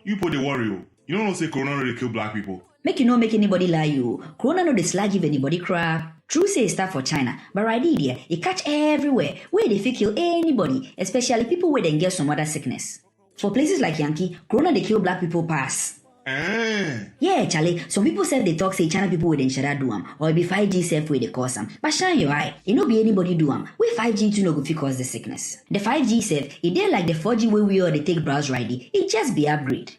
You put the worry. You don't know say corona really kill black people. Make you no make anybody lie you. Corona no dey slag give anybody crap. True say it start for China, but right here, it catch everywhere where they fit kill anybody, especially people where they get some other sickness. For places like Yankee, corona they kill black people pass. Yeah, Charlie. Some people say they talk say China people with shada do am, or it be 5G self where they cause them. But shine your eye, it no be anybody do am. We 5G too no go fit cause the sickness. The 5G self, it dey like the 4G way we all they take browse righty. It just be upgrade.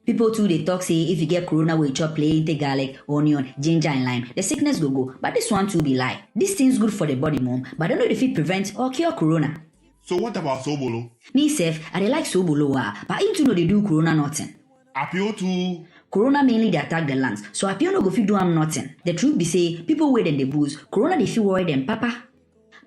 People too they talk say if you get corona we chop plain, take garlic, onion, ginger and lime, the sickness go. But this one too be lie. This thing's good for the body, mom, but I don't know if it prevent or cure corona. So what about Sobolo? Me self, I dey like Sobolo, but into no they do corona nothing. Appeal to corona mainly they attack the lungs, so appeal no go fit do am nothing. The truth be say, people wey dem dey booze, corona they feel worried them papa.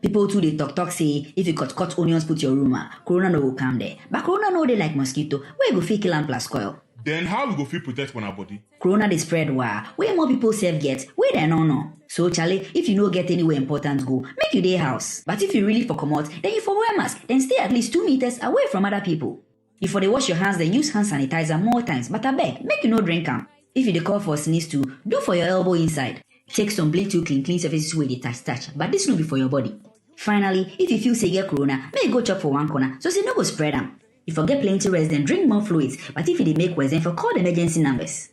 People too they talk say if you cut onions put your room, corona no go come there. But corona no they like mosquito, where go fit kill am plus coil. Then how we go feel protect on our body? Corona they spread where more people self get, where they no know. So Charlie, if you no get anywhere important go, make you dey house. But if you really for come out, then you for wear mask, then stay at least 2 meters away from other people. If for they wash your hands, then use hand sanitizer more times. But I beg, make you no drink am. If you dey call for sneeze too, do for your elbow inside. Take some blade to clean surfaces where they touch. But this no be for your body. Finally, if you feel say get corona, make you go chop for one corner, so say no go spread am. If you get plenty rest, then drink more fluids. But if you make worse, then for call the emergency numbers.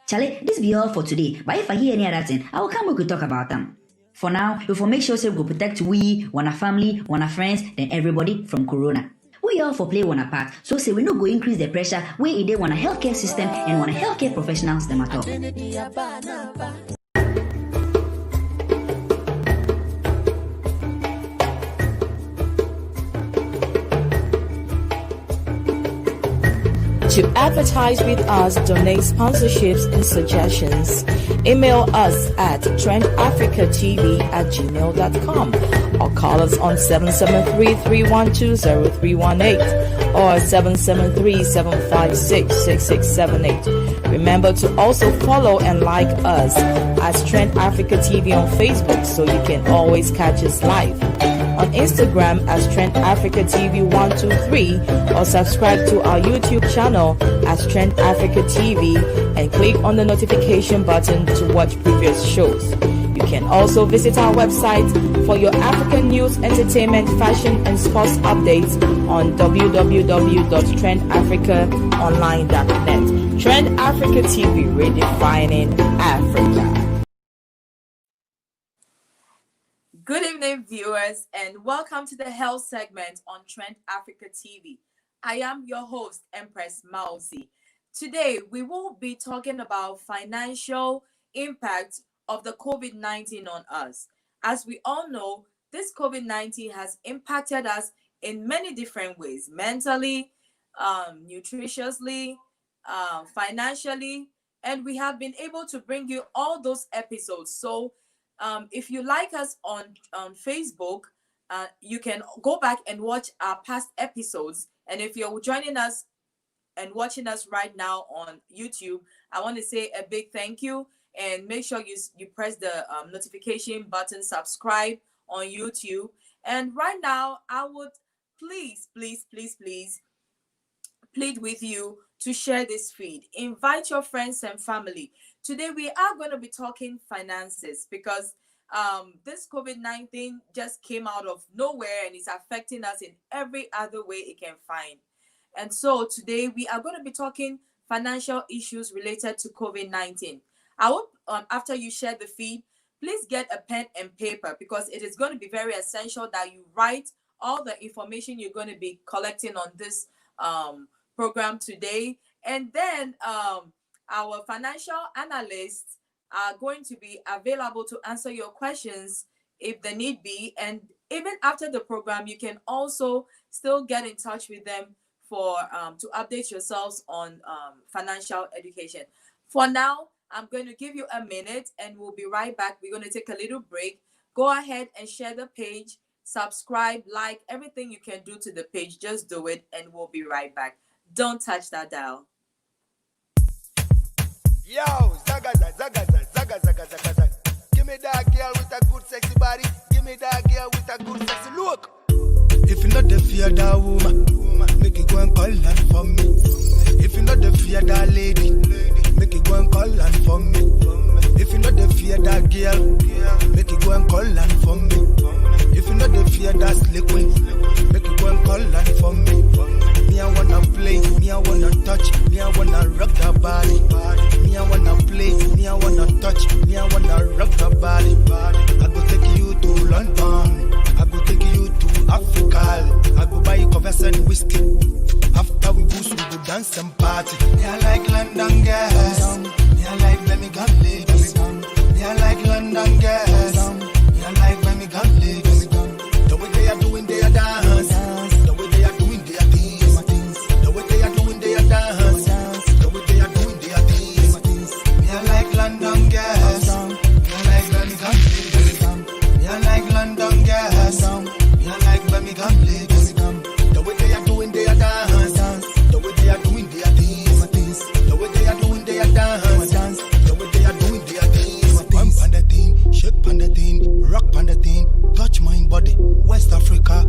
Charlie, this be all for today. But if I hear any other thing, I will come back to talk about them. For now, you for make sure say we go protect we, one family, one friends, then everybody from corona. We all for play one part, so say we no go increase the pressure where they want a healthcare system and want a healthcare professionals them at all. To advertise with us, donate sponsorships and suggestions, email us at trendafricatv@gmail.com or call us on 773-312-0318 or 773-756-6678. Remember to also follow and like us as Trend Africa TV on Facebook so you can always catch us live. On Instagram as Trend Africa TV 123 or subscribe to our YouTube channel as Trend Africa TV and click on the notification button to watch previous shows. You can also visit our website for your African news, entertainment, fashion and sports updates on www.trendafricaonline.net. Trend Africa TV, redefining Africa. Good evening, viewers, and welcome to the health segment on Trend Africa TV. I am your host, Empress Mausi. Today, we will be talking about financial impact of the COVID-19 on us. As we all know, this COVID-19 has impacted us in many different ways, mentally, nutritiously, financially, and we have been able to bring you all those episodes. So if you like us on Facebook, you can go back and watch our past episodes. And if you're joining us and watching us right now on YouTube, I want to say a big thank you. And make sure you press the notification button, subscribe on YouTube. And right now, I would please plead with you to share this feed. Invite your friends and family. Today, we are going to be talking finances because this COVID-19 just came out of nowhere and is affecting us in every other way it can find. And so today, we are going to be talking financial issues related to COVID-19. I hope after you share the feed, please get a pen and paper because it is going to be very essential that you write all the information you're going to be collecting on this program today. And then our financial analysts are going to be available to answer your questions if the need be. And even after the program, you can also still get in touch with them for to update yourselves on financial education. For now, I'm going to give you a minute and we'll be right back. We're going to take a little break. Go ahead and share the page, subscribe, like, everything you can do to the page. Just do it and we'll be right back. Don't touch that dial. Yo, zagaza, zagaza, zagaza, zagaza, zagaza. Give me that girl with a good sexy body. Give me that girl with a good sexy look. If you not the fear that woman, make it go and call that for me. If you not the lady, make you go and call and for me. If you know the fear that girl, make you go and call and for me. If you know the fear that's liquid, make you go and call and for me. Me I wanna play, me I wanna touch, me I wanna rock the body. Me I wanna play, me I wanna touch, me I wanna rock the body. I go take you to London, I go take you to Africa. I go buy you covers and whiskey. After we boost, we go dance and party. Me I like London girls, me I like Birmingham ladies. Me I like London girls, me I like Birmingham ladies. The way they are doing their dance, the way they are doing their things, the way they are doing their dance, the way they are doing their things. Me I like London girls, me I like Birmingham ladies. Me I like London girls, me I like Birmingham ladies. The way they are doing their dance, the way they are doing their things, the way they are doing their dance, the way they are doing their things. Pump on the thing, shake on the thing, rock on the thing, touch my body, West Africa.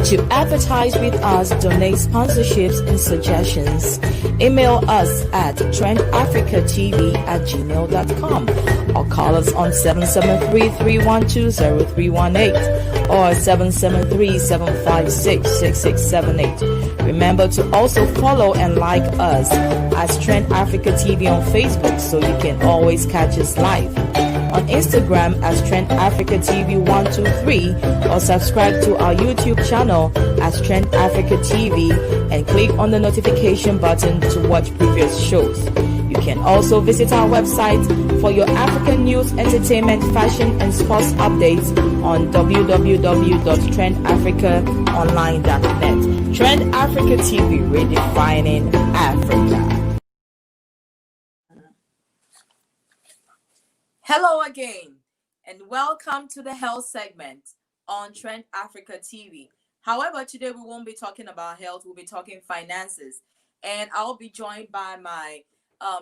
To advertise with us, donate sponsorships and suggestions, email us at trendafricatv@gmail.com or call us on 773-312-0318 or 773-756-6678. Remember to also follow and like us as Trend Africa TV on Facebook so you can always catch us live. On Instagram as Trend Africa TV 123 or subscribe to our YouTube channel as Trend Africa TV and click on the notification button to watch previous shows. You can also visit our website for your African news, entertainment, fashion and sports updates on www.trendafricaonline.net. Trend Africa TV, redefining Africa. Hello again, and welcome to the health segment on Trend Africa TV. However, today we won't be talking about health, we'll be talking finances. And I'll be joined by my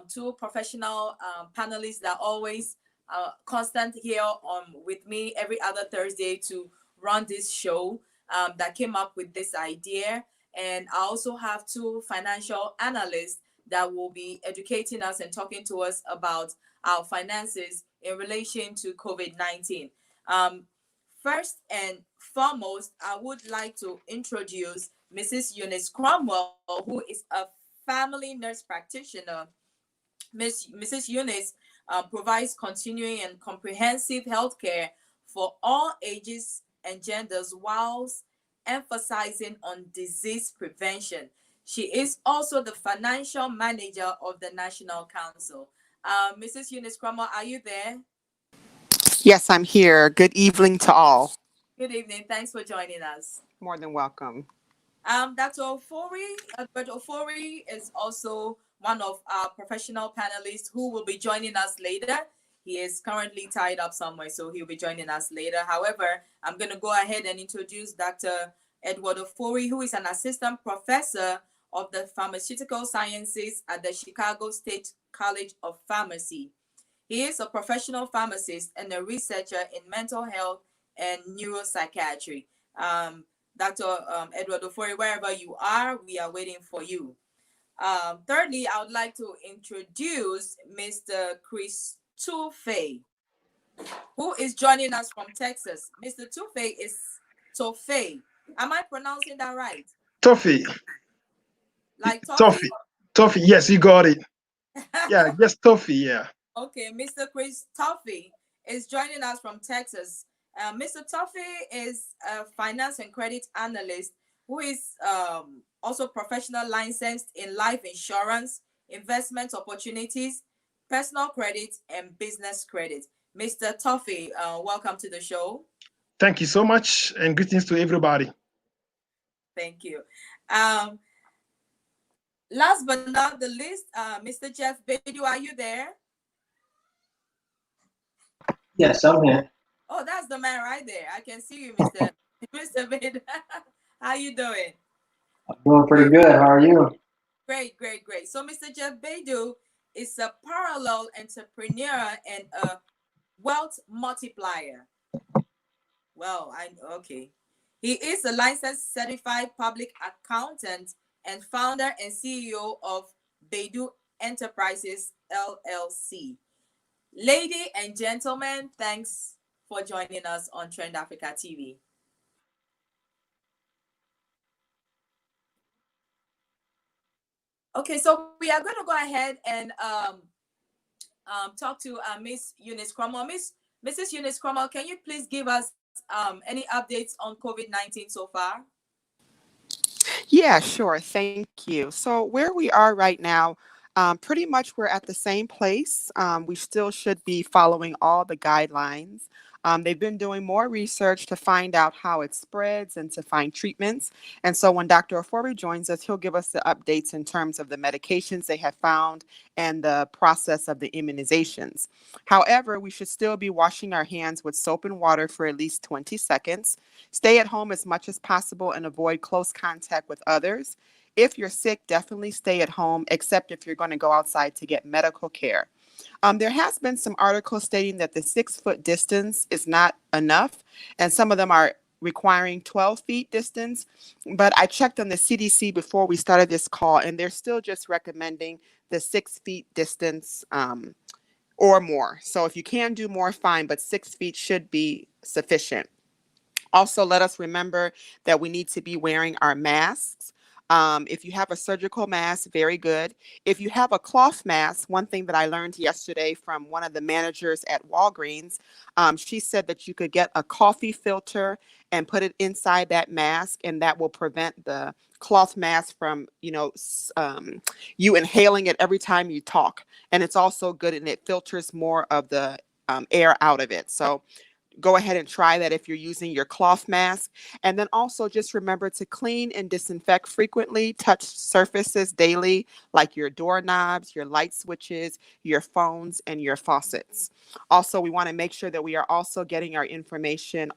two professional panelists that are always constant here with me every other Thursday to run this show that came up with this idea. And I also have two financial analysts that will be educating us and talking to us about our finances in relation to COVID-19. First and foremost, I would like to introduce Mrs. Eunice Cromwell, who is a family nurse practitioner. Mrs. Eunice provides continuing and comprehensive health care for all ages and genders whilst emphasizing on disease prevention. She is also the financial manager of the National Council. Mrs. Eunice Cromwell, are you there? Yes, I'm here. Good evening to all. Good evening. Thanks for joining us. More than welcome. Dr. Ofori, Albert Ofori is also one of our professional panelists who will be joining us later. He is currently tied up somewhere, so he'll be joining us later. However, I'm going to go ahead and introduce Dr. Edward Ofori, who is an assistant professor of the pharmaceutical sciences at the Chicago State College of Pharmacy. He is a professional pharmacist and a researcher in mental health and neuropsychiatry. Dr. Edward Ofori, wherever you are, we are waiting for you. Thirdly, I would like to introduce Mr. Chris TOFFEY, who is joining us from Texas. Mr. TOFFEY is TOFFEY. Am I pronouncing that right? TOFFEY. Like toffee? TOFFEY. TOFFEY. Yes, you got it. Yeah, just TOFFEY. Yeah. Okay, Mr. Chris TOFFEY is joining us from Texas. Mr. TOFFEY is a finance and credit analyst who is also professional licensed in life insurance, investment opportunities, personal credit, and business credit. Mr. TOFFEY, welcome to the show. Thank you so much, and greetings to everybody. Thank you. Last but not the least, Mr. Jeff BADU, are you there? Yes, I'm here. Oh, that's the man right there. I can see you, Mr. Mr. BADU. How you doing? I'm doing pretty good. How are you? Great, great, great. So Mr. Jeff BADU is a parallel entrepreneur and a wealth multiplier. Well, okay. He is a licensed certified public accountant and founder and CEO of BADU Enterprises LLC. Ladies and gentlemen, thanks for joining us on Trend Africa TV. Okay, so we are going to go ahead and talk to Miss Eunice Cromwell. Mrs. Eunice Cromwell, can you please give us any updates on COVID-19 so far? Yeah, sure. Thank you. So where we are right now, pretty much we're at the same place. We still should be following all the guidelines. They've been doing more research to find out how it spreads and to find treatments. And so when Dr. Ofori joins us, he'll give us the updates in terms of the medications they have found and the process of the immunizations. However, we should still be washing our hands with soap and water for at least 20 seconds. Stay at home as much as possible and avoid close contact with others. If you're sick, definitely stay at home, except if you're going to go outside to get medical care. There has been some articles stating that the 6-foot distance is not enough, and some of them are requiring 12 feet distance. But I checked on the CDC before we started this call, and they're still just recommending the 6 feet distance or more. So if you can do more, fine, but 6 feet should be sufficient. Also, let us remember that we need to be wearing our masks. If you have a surgical mask, very good. If you have a cloth mask, one thing that I learned yesterday from one of the managers at Walgreens, she said that you could get a coffee filter and put it inside that mask, and that will prevent the cloth mask from, you inhaling it every time you talk. And it's also good, and it filters more of the air out of it. So go ahead and try that if you're using your cloth mask. And then also just remember to clean and disinfect frequently, touch surfaces daily, like your doorknobs, your light switches, your phones, and your faucets. Also, we want to make sure that we are also getting our information,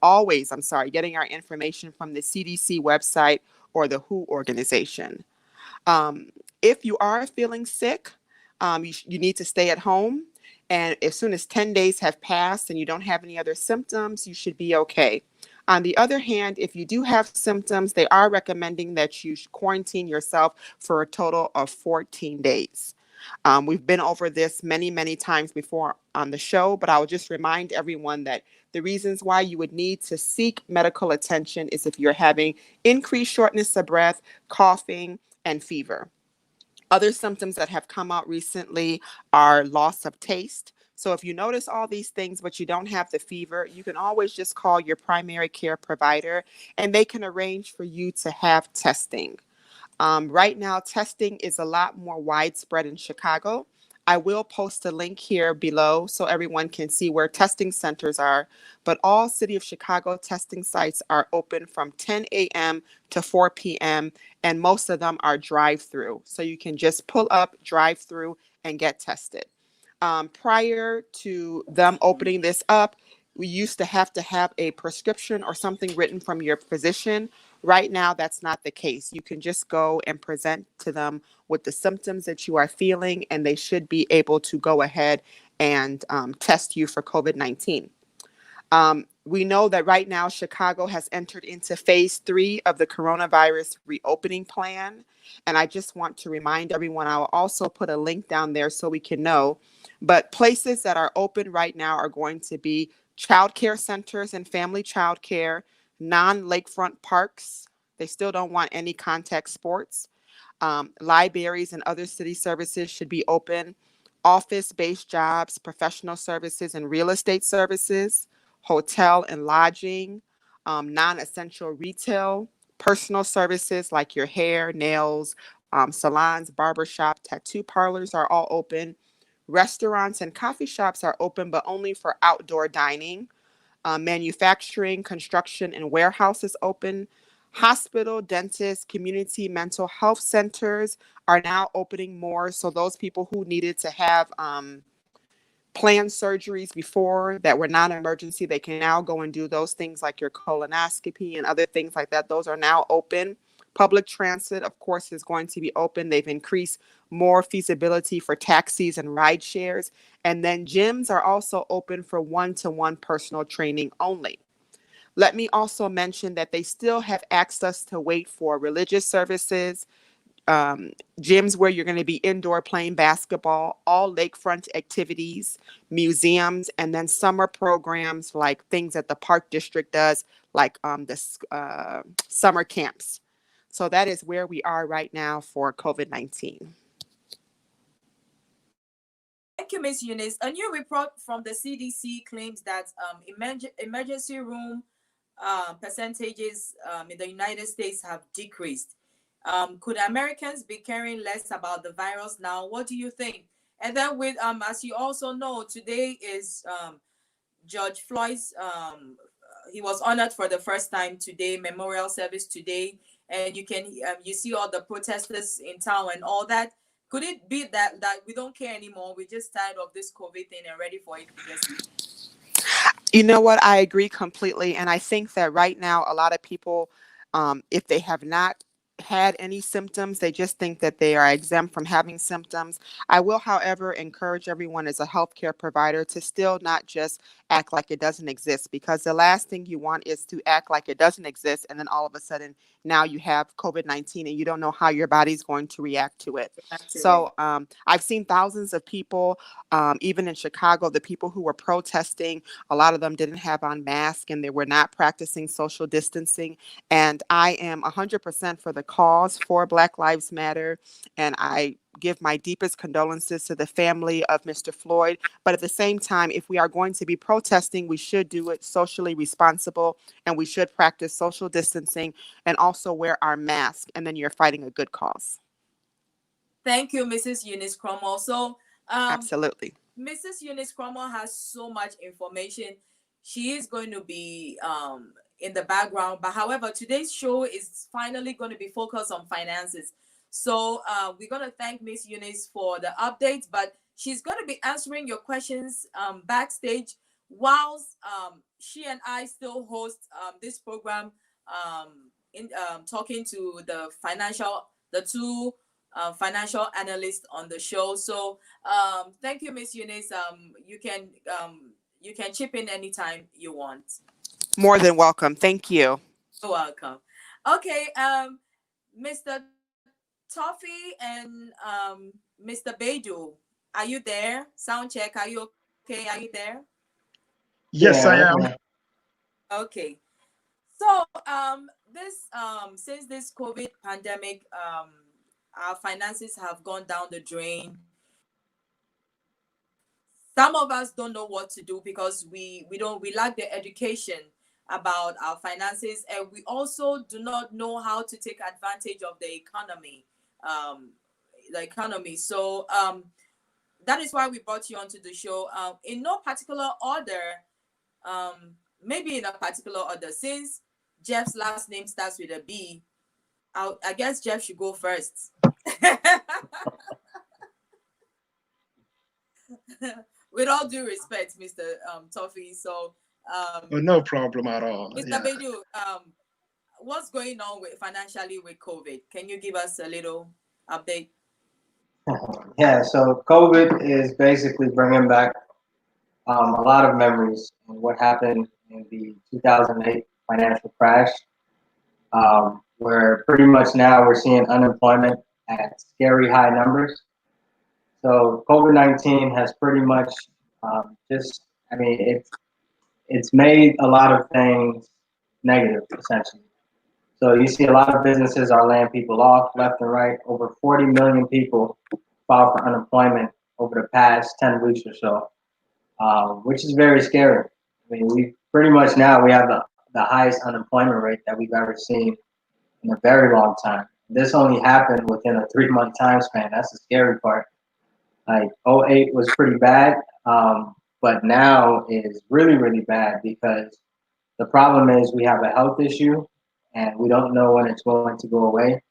getting our information from the CDC website or the WHO organization. If you are feeling sick, you need to stay at home. And as soon as 10 days have passed and you don't have any other symptoms, you should be okay. On the other hand, if you do have symptoms, they are recommending that you quarantine yourself for a total of 14 days. We've been over this many, many times before on the show, but I will just remind everyone that the reasons why you would need to seek medical attention is if you're having increased shortness of breath, coughing, and fever. Other symptoms that have come out recently are loss of taste. So if you notice all these things, but you don't have the fever, you can always just call your primary care provider and they can arrange for you to have testing. Right now, testing is a lot more widespread in Chicago. I will post a link here below so everyone can see where testing centers are. But all City of Chicago testing sites are open from 10 a.m. to 4 p.m. and most of them are drive-through. So you can just pull up, drive through, and get tested. Prior to them opening this up, we used to have a prescription or something written from your physician. Right now, that's not the case. You can just go and present to them with the symptoms that you are feeling, and they should be able to go ahead and test you for COVID-19. We know that right now Chicago has entered into phase 3 of the coronavirus reopening plan. And I just want to remind everyone, I will also put a link down there so we can know. But places that are open right now are going to be childcare centers and family childcare, non-lakefront parks. They still don't want any contact sports. Libraries and other city services should be open. Office-based jobs, professional services, and real estate services, hotel and lodging, non-essential retail, personal services like your hair, nails, salons, barbershop, tattoo parlors are all open. Restaurants and coffee shops are open, but only for outdoor dining. Manufacturing, construction, and warehouses open. Hospital, dentists, community mental health centers are now opening more. So those people who needed to have planned surgeries before that were non-emergency, they can now go and do those things like your colonoscopy and other things like that. Those are now open. Public transit, of course, is going to be open. They've increased more feasibility for taxis and ride shares. And then gyms are also open for one-to-one personal training only. Let me also mention that they still have access to wait for religious services, gyms where you're going to be indoor playing basketball, all lakefront activities, museums, and then summer programs like things that the park district does, like the summer camps. So that is where we are right now for COVID-19. Thank you, Ms. Eunice. A new report from the CDC claims that emergency room percentages in the United States have decreased. Could Americans be caring less about the virus now? What do you think? And then with as you also know, today is George Floyd's he was honored for the first time today, memorial service today, and you can you see all the protesters in town and all that. Could it be that we don't care anymore? We're just tired of this COVID thing and ready for it to just leave? You know what? I agree completely. And I think that right now, a lot of people, if they have not had any symptoms, they just think that they are exempt from having symptoms. I will, however, encourage everyone as a healthcare provider to still not just act like it doesn't exist, because the last thing you want is to act like it doesn't exist and then all of a sudden now you have COVID-19 and you don't know how your body's going to react to it. So I've seen thousands of people, even in Chicago, the people who were protesting, a lot of them didn't have on masks and they were not practicing social distancing. And I am 100% for the cause for Black Lives Matter. And I give my deepest condolences to the family of Mr. Floyd. But at the same time, if we are going to be protesting, we should do it socially responsible and we should practice social distancing and also wear our mask. And then you're fighting a good cause. Thank you, Mrs. Eunice Cromwell. So, absolutely. Mrs. Eunice Cromwell has so much information. She is going to be in the background. But however, today's show is finally going to be focused on finances. So we're going to thank Miss Eunice for the updates, but she's going to be answering your questions backstage whilst she and I still host this program in talking to the two financial analysts on the show. So thank you, Miss Eunice. You can chip in anytime you want. More than welcome. Thank you. You're welcome. Okay, Mr. TOFFEY and Mr. BADU, are you there? Sound check. Are you okay? Are you there? Yes, I am. Okay. So since this COVID pandemic, our finances have gone down the drain. Some of us don't know what to do because we lack the education about our finances, and we also do not know how to take advantage of the economy. So that is why we brought you onto the show. In no particular order, maybe in a particular order. Since Jeff's last name starts with a B, I guess Jeff should go first. With all due respect, Mr. Toffee. So, No problem at all. Mr. Yeah. Bedu, what's going on financially with COVID? Can you give us a little update? Yeah, so COVID is basically bringing back a lot of memories of what happened in the 2008 financial crash, where pretty much now we're seeing unemployment at scary high numbers. So COVID-19 has pretty much it's made a lot of things negative, essentially. So you see a lot of businesses are laying people off left and right. Over 40 million people filed for unemployment over the past 10 weeks or so, which is very scary. I mean, we pretty much now we have the highest unemployment rate that we've ever seen in a very long time. This only happened within a 3-month time span. That's the scary part. Like '08 was pretty bad, but now is really, really bad because the problem is we have a health issue and we don't know when it's going to go away.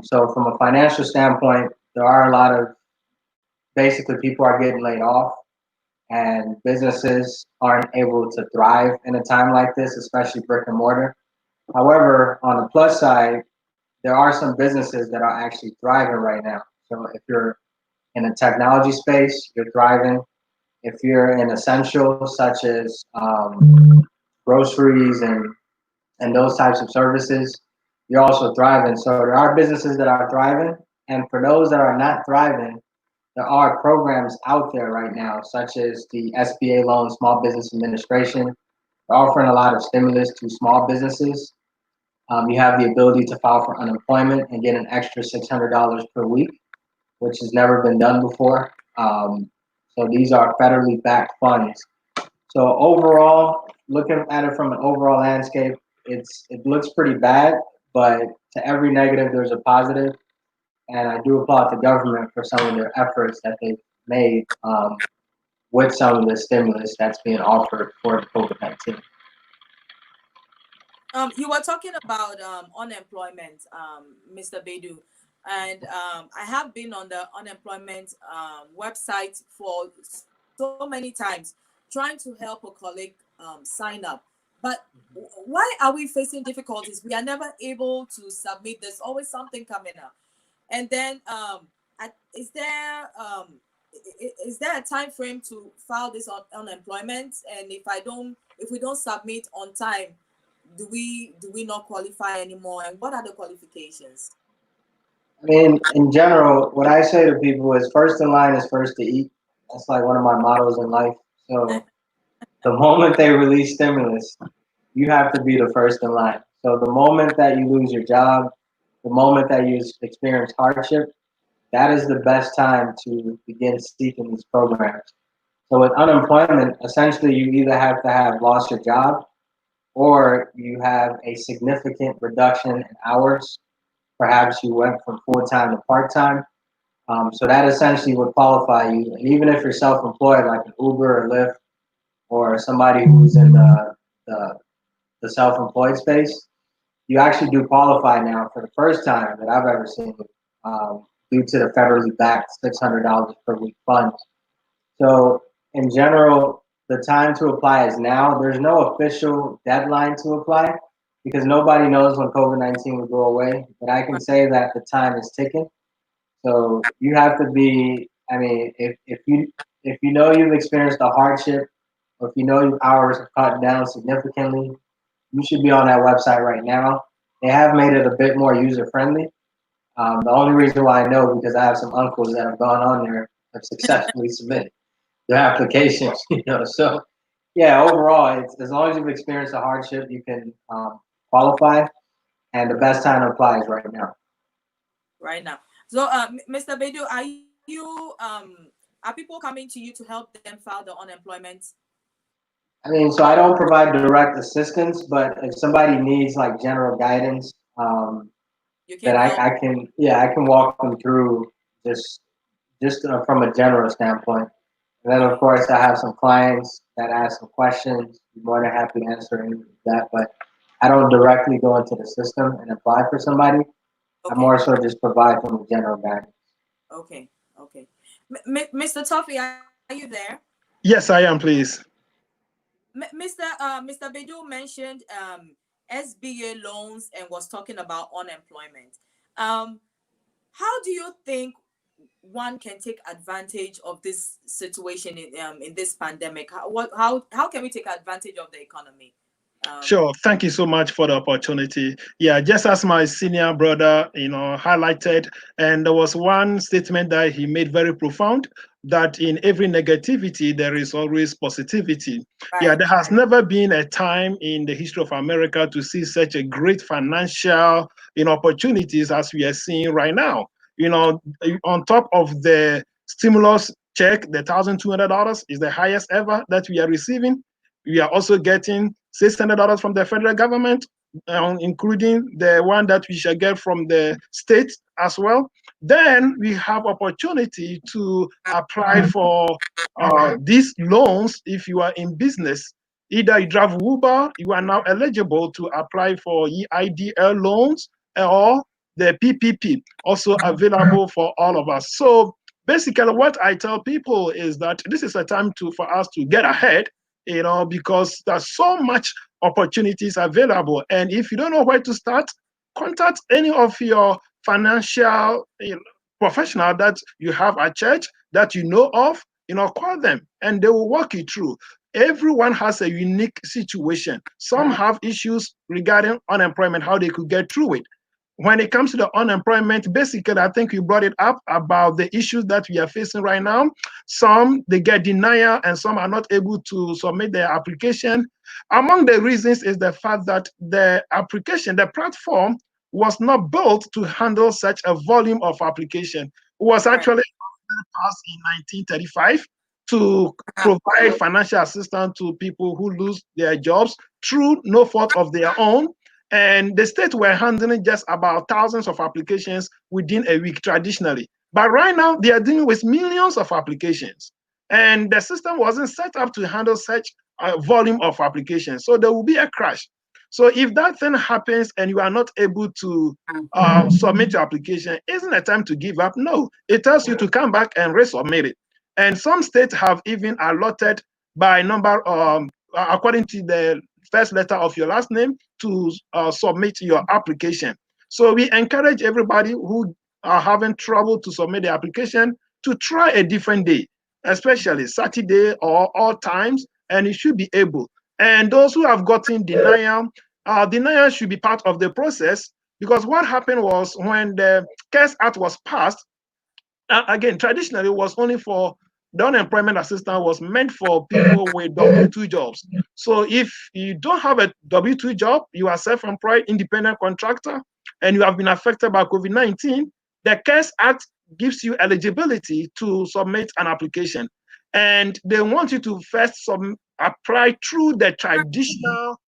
So from a financial standpoint, there are a lot of basically people are getting laid off and businesses aren't able to thrive in a time like this, especially brick and mortar. However, on the plus side, there are some businesses that are actually thriving right now. So if you're in a technology space, you're thriving. If you're in essentials such as groceries and those types of services, you're also thriving. So there are businesses that are thriving, and for those that are not thriving, there are programs out there right now, such as the SBA loan, Small Business Administration. They're offering a lot of stimulus to small businesses. You have the ability to file for unemployment and get an extra $600 per week, which has never been done before. So these are federally backed funds. So overall, looking at it from an overall landscape, it looks pretty bad, but to every negative, there's a positive. And I do applaud the government for some of their efforts that they've made with some of the stimulus that's being offered for the COVID-19. You were talking about unemployment, Mr. Bedu, and I have been on the unemployment website for so many times trying to help a colleague sign up. But why are we facing difficulties? We are never able to submit. There's always something coming up. And then, is there a time frame to file this unemployment? And if we don't submit on time, do we not qualify anymore? And what are the qualifications? I mean, in general, what I say to people is first in line is first to eat. That's like one of my mottos in life. So the moment they release stimulus, you have to be the first in line. So the moment that you lose your job, the moment that you experience hardship, that is the best time to begin seeking these programs. So with unemployment, essentially you either have to have lost your job or you have a significant reduction in hours. Perhaps you went from full-time to part-time. So that essentially would qualify you. And even if you're self-employed, like an Uber or Lyft, or somebody who's in the self-employed space, you actually do qualify now for the first time that I've ever seen, due to the federally backed $600 per week funds. So in general, the time to apply is now. There's no official deadline to apply because nobody knows when COVID-19 will go away. But I can say that the time is ticking. So you have to be, I mean, if you know you've experienced a hardship, or if you know your hours have cut down significantly, you should be on that website right now. They have made it a bit more user friendly. The only reason why I know because I have some uncles that have gone on there have successfully submitted their applications. So yeah, overall, it's as long as you've experienced a hardship, you can qualify, and the best time to apply is right now. Right now. So, Mr. Bedu, are people coming to you to help them file the unemployment? I mean, so I don't provide direct assistance, but if somebody needs like general guidance, You then can help. I can walk them through just just from a general standpoint. And then, of course, I have some clients that ask some questions. I'm more than happy to answer any of that, but I don't directly go into the system and apply for somebody. I Okay. more so just provide from a general guidance. Okay. Okay. Mr. Toffee, are you there? Yes, I am, please. Mr. Bedu mentioned SBA loans and was talking about unemployment. Um, how do you think one can take advantage of this situation in this pandemic? How can we take advantage of the economy? Sure. Thank you so much for the opportunity. Yeah, just as my senior brother, highlighted, and there was one statement that he made very profound, that in every negativity there is always positivity. Yeah, Right. there has never been a time in the history of America to see such a great financial, opportunities as we are seeing right now. On top of the stimulus check, the $1,200 is the highest ever that we are receiving. We are also getting $600 from the federal government, including the one that we shall get from the state as well. Then we have opportunity to apply for these loans if you are in business. Either you drive Uber, you are now eligible to apply for EIDL loans, or the PPP, also available for all of us. So basically what I tell people is that this is a time for us to get ahead, because there's so much opportunities available. And if you don't know where to start, contact any of your financial professional that you have at church that you know of, call them and they will walk you through. Everyone has a unique situation. Some have issues regarding unemployment, how they could get through it. When it comes to the unemployment, basically, I think you brought it up about the issues that we are facing right now. Some, they get denial and some are not able to submit their application. Among the reasons is the fact that the application, the platform was not built to handle such a volume of application. It was actually passed in 1935 to provide financial assistance to people who lose their jobs through no fault of their own. And the state were handling just about thousands of applications within a week traditionally. But right now, they are dealing with millions of applications. And the system wasn't set up to handle such a volume of applications. So there will be a crash. So if that thing happens and you are not able to submit your application, isn't it time to give up? No, it tells you to come back and resubmit it. And some states have even allotted by number, according to the first letter of your last name, to submit your application. So we encourage everybody who are having trouble to submit the application to try a different day, especially Saturday or all times, and you should be able. And those who have gotten denial, denial should be part of the process, because what happened was when the CARES Act was passed, again, traditionally it was only for the unemployment assistance was meant for people with W-2 jobs. So if you don't have a W-2 job, you are self-employed, independent contractor, and you have been affected by COVID-19, the CARES Act gives you eligibility to submit an application. And they want you to first apply through the traditional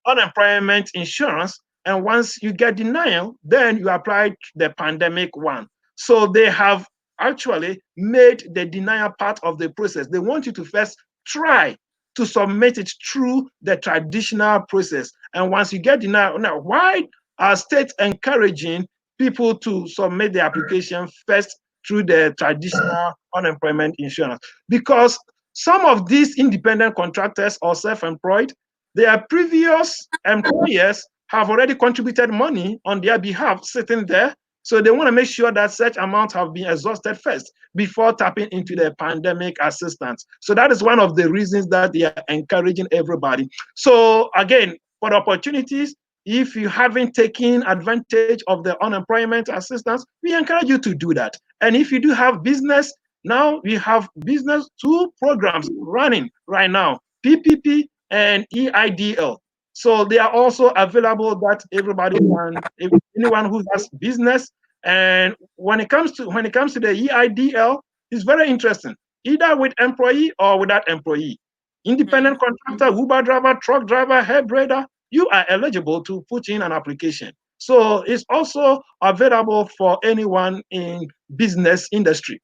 unemployment insurance. And once you get denial, then you apply the pandemic one. So they have actually made the denial part of the process. They want you to first try to submit it through the traditional process. And once you get denial, now why are states encouraging people to submit the application first through the traditional unemployment insurance? Because some of these independent contractors or self-employed, their previous employers have already contributed money on their behalf sitting there. So they want to make sure that such amounts have been exhausted first before tapping into the pandemic assistance. So that is one of the reasons that they are encouraging everybody. So again, for the opportunities, if you haven't taken advantage of the unemployment assistance, we encourage you to do that. And if you do have business, now we have business 2 programs running right now, PPP and EIDL. So they are also available that everybody can, if anyone who has business. And when it comes to the EIDL, it's very interesting, either with employee or without employee. Independent contractor, Uber driver, truck driver, hairdresser, you are eligible to put in an application. So it's also available for anyone in business industry.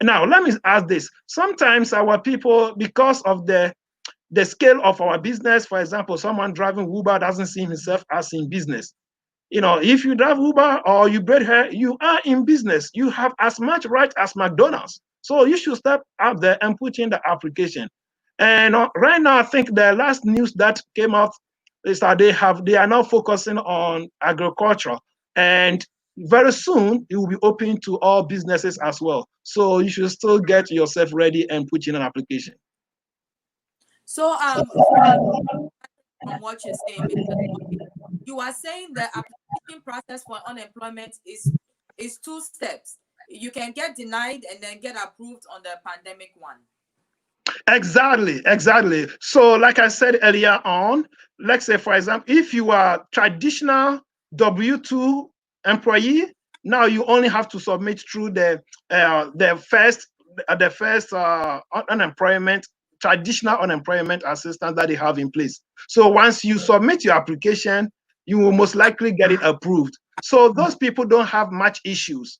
Now, let me ask this. Sometimes our people, because of the scale of our business, for example, someone driving Uber doesn't see himself as in business. If you drive Uber or you braid hair, you are in business. You have as much right as McDonald's. So you should step out there and put in the application. And right now, I think the last news that came out is that they are now focusing on agriculture, and very soon it will be open to all businesses as well. So you should still get yourself ready and put in an application. So from what you're saying, Mr. Toffee, you are saying the application process for unemployment is two steps. You can get denied and then get approved on the pandemic one. Exactly. So, like I said earlier on, let's say, for example, if you are traditional W-2 employee, now you only have to submit through the first unemployment traditional unemployment assistance that they have in place. So once you submit your application, you will most likely get it approved. So those people don't have much issues.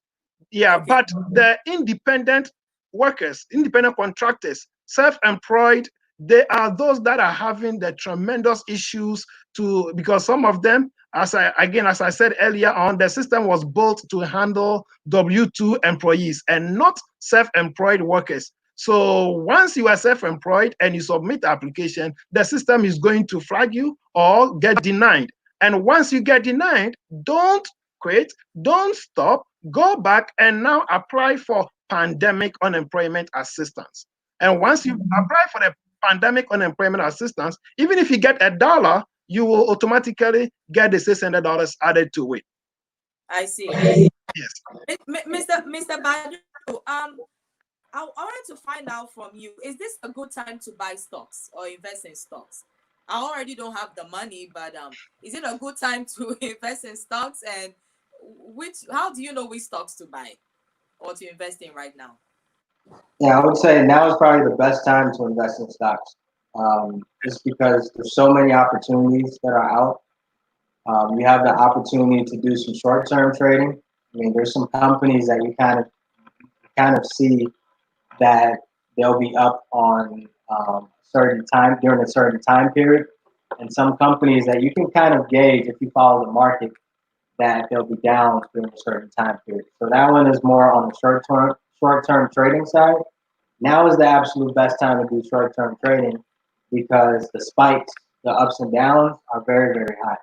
Yeah, Okay. but the independent workers, independent contractors, self-employed, they are those that are having the tremendous issues because some of them, as I said earlier on, the system was built to handle W-2 employees and not self-employed workers. So once you are self-employed and you submit the application, the system is going to flag you or get denied. And once you get denied, don't quit, don't stop, go back and now apply for pandemic unemployment assistance. And once you apply for the pandemic unemployment assistance, even if you get $1, you will automatically get the $600 added to it. I see. Yes. Mr. Badu, I wanted to find out from you, is this a good time to buy stocks or invest in stocks? I already don't have the money, but is it a good time to invest in stocks? And how do you know which stocks to buy or to invest in right now? Yeah, I would say now is probably the best time to invest in stocks, just because there's so many opportunities that are out. You have the opportunity to do some short-term trading. I mean, there's some companies that you kind of see that they'll be up on certain time during a certain time period, and some companies that you can kind of gauge if you follow the market that they'll be down during a certain time period. So that one is more on the short term trading side. Now is the absolute best time to do short term trading because the spikes, the ups and downs are very, very high.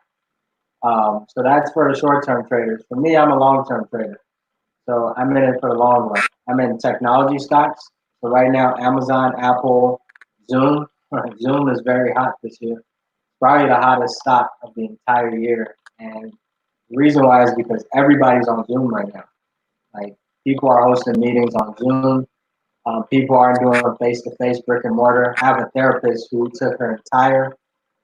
So that's for the short term traders. For me, I'm a long term trader. So I'm in it for the long run. I'm in technology stocks. So right now, Amazon, Apple, Zoom. Zoom is very hot this year. Probably the hottest stock of the entire year. And the reason why is because everybody's on Zoom right now. Like people are hosting meetings on Zoom. People aren't doing face-to-face brick and mortar. I have a therapist who took her entire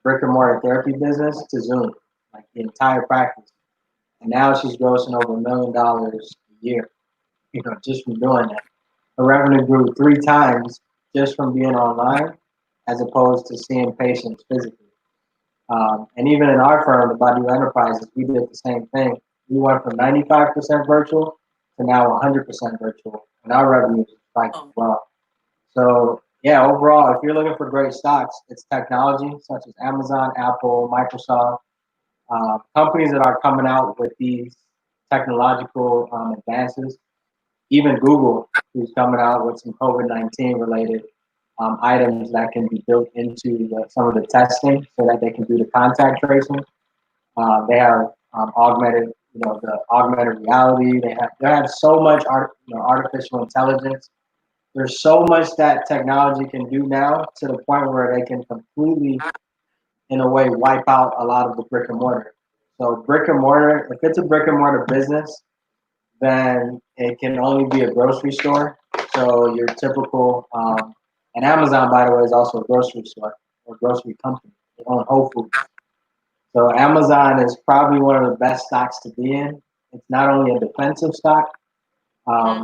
brick and mortar therapy business to Zoom, like the entire practice. And now she's grossing over $1 million a year, just from doing that. Her revenue grew 3 times just from being online as opposed to seeing patients physically. And even in our firm, the BADU Enterprises, we did the same thing. We went from 95% virtual to now 100% virtual, and our revenue is spiked as well. So yeah, overall, if you're looking for great stocks, it's technology such as Amazon, Apple, Microsoft, companies that are coming out with these technological advances. Even Google, who's coming out with some COVID-19 related items that can be built into some of the testing so that they can do the contact tracing. They have augmented, the augmented reality. They have so much artificial intelligence. There's so much that technology can do now to the point where they can completely, in a way, wipe out a lot of the brick and mortar. So brick and mortar, if it's a brick and mortar business, then it can only be a grocery store. So your typical, and Amazon, by the way, is also a grocery store or grocery company. They own Whole Foods. So Amazon is probably one of the best stocks to be in. It's not only a defensive stock,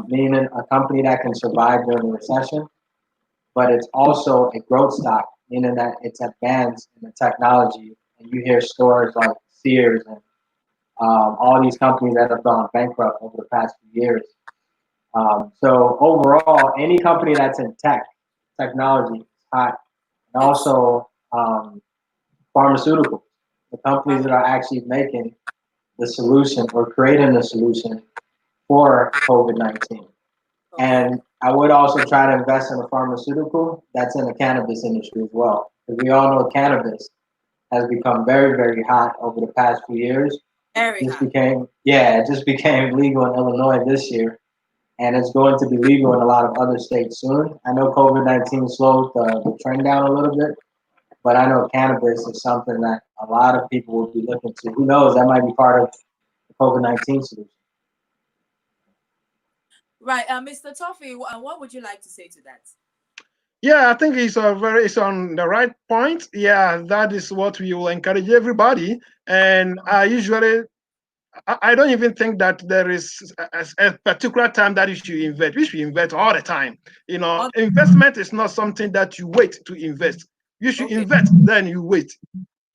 meaning a company that can survive during a recession, but it's also a growth stock, meaning that it's advanced in the technology. And you hear stores like Sears and all these companies that have gone bankrupt over the past few years. So overall, any company that's in technology, is hot, and also pharmaceuticals, the companies that are actually making the solution or creating the solution for COVID-19. And I would also try to invest in a pharmaceutical that's in the cannabis industry as well. Because we all know cannabis has become very, very hot over the past few years. It just became legal in Illinois this year. And it's going to be legal in a lot of other states soon. I know COVID-19 slowed the trend down a little bit, but I know cannabis is something that a lot of people will be looking to. Who knows? That might be part of the COVID-19 solution. Right, Mr. Toffee, what would you like to say to that? Yeah, I think it's on the right point. Yeah, that is what we will encourage everybody. And I don't even think that there is a particular time that you should invest. We should invest all the time. Investment is not something that you wait to invest. You should invest, then you wait.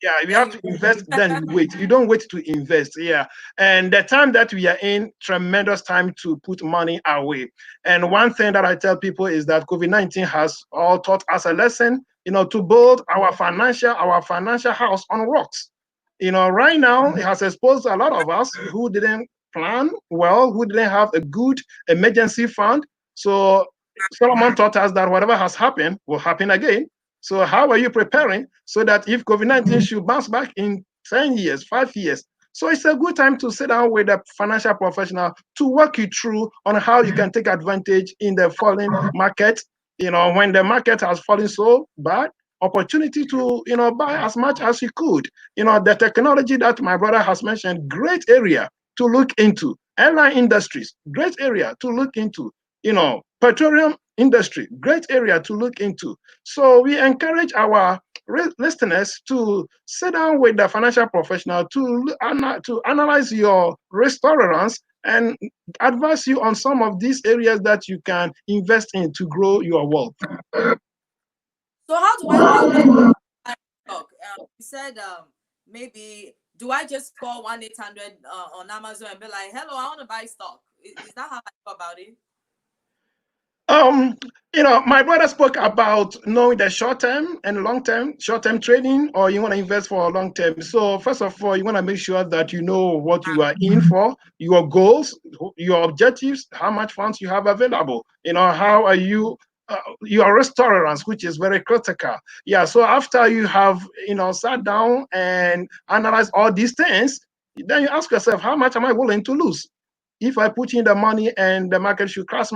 Yeah, you have to invest, then you wait. You don't wait to invest. Yeah. And the time that we are in, tremendous time to put money away. And one thing that I tell people is that COVID-19 has all taught us a lesson, to build our financial house on rocks. Right now, it has exposed a lot of us who didn't plan well, who didn't have a good emergency fund. So Solomon taught us that whatever has happened will happen again. So how are you preparing so that if COVID-19 should bounce back in 10 years, 5 years? So it's a good time to sit down with a financial professional to walk you through on how you can take advantage in the falling market. When the market has fallen so bad, opportunity to buy as much as you could. The technology that my brother has mentioned, great area to look into. Airline industries, great area to look into. Petroleum industry, great area to look into. So we encourage our listeners to sit down with the financial professional to analyze your risk tolerance and advise you on some of these areas that you can invest in to grow your wealth. So how do I stock? You said maybe do I just call 1-800 on Amazon and be like, hello, I want to buy stock? Is that how I go about it? My brother spoke about knowing the short-term and long-term, short-term trading, or you want to invest for long-term. So first of all, you want to make sure that you know what you are in for, your goals, your objectives, how much funds you have available. How are you, your risk tolerance, which is very critical. Yeah, so after you have, sat down and analyzed all these things, then you ask yourself, how much am I willing to lose? If I put in the money and the market should crash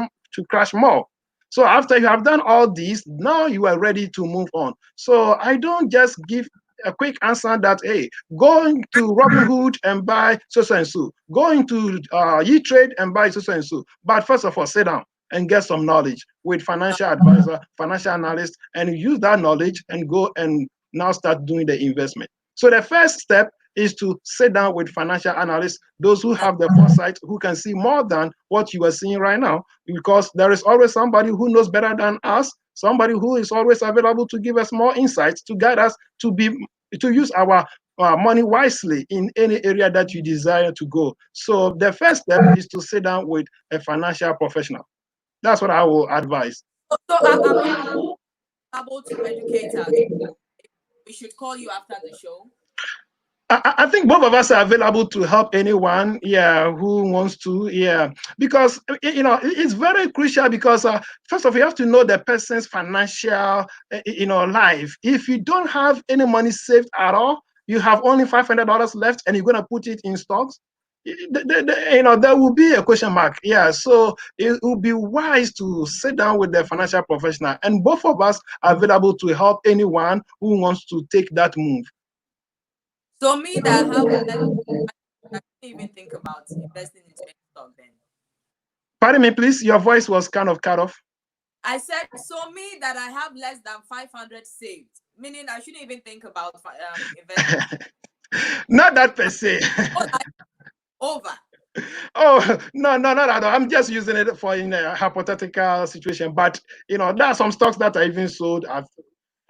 more. So after you have done all these, now you are ready to move on. So I don't just give a quick answer that, hey, go into Robinhood and buy so and so. Go into E-Trade and buy so and so. But first of all, sit down and get some knowledge with financial advisor, financial analyst, and use that knowledge and go and now start doing the investment. So the first step is to sit down with financial analysts, those who have the foresight, who can see more than what you are seeing right now, because there is always somebody who knows better than us, somebody who is always available to give us more insights, to guide us to use our money wisely in any area that you desire to go. So the first step is to sit down with a financial professional. That's what I will advise. So I'm able to educate us. We should call you after the show. I think both of us are available to help anyone, who wants to, because it's very crucial. Because first of all, you have to know the person's financial, life. If you don't have any money saved at all, you have only $500 left, and you're going to put it in stocks. There will be a question mark. Yeah, so it will be wise to sit down with the financial professional, and both of us are available to help anyone who wants to take that move. So me that I can't even think about investing into any stock then. Pardon me, please. Your voice was kind of cut off. I said, so me that I have less than 500 saved, meaning I shouldn't even think about investing. Not that per se. Over. Oh, no, not at all. I'm just using it for in a hypothetical situation. But there are some stocks that are even sold at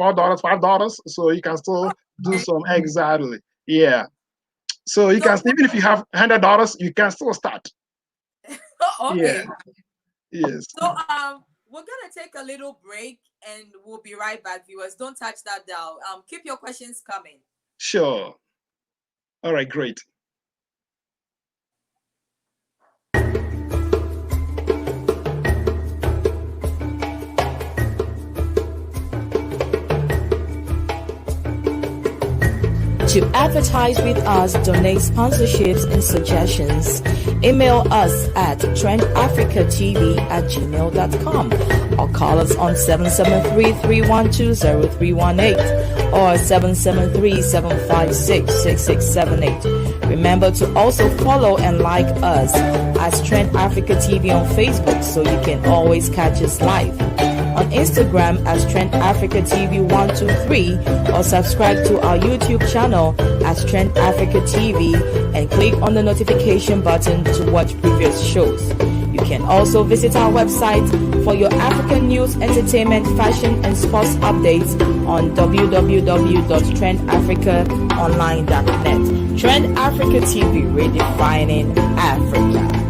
$4, $5, so you can still do some. Exactly. Yeah. So you can, even if you have $100, you can still start. Okay. Yes. So we're gonna take a little break and we'll be right back, viewers. Don't touch that dial. Keep your questions coming. Sure. All right, great. To advertise with us, donate sponsorships and suggestions, email us at trendafricatv@gmail.com or call us on 773-312-0318 or 773-756-6678. Remember to also follow and like us as Trend Africa TV on Facebook so you can always catch us live. On Instagram as Trend Africa TV 123 or subscribe to our YouTube channel as Trend Africa TV and click on the notification button to watch previous shows. You can also visit our website for your African news, entertainment, fashion and sports updates on www.trendafricaonline.net. Trend Africa TV, redefining Africa.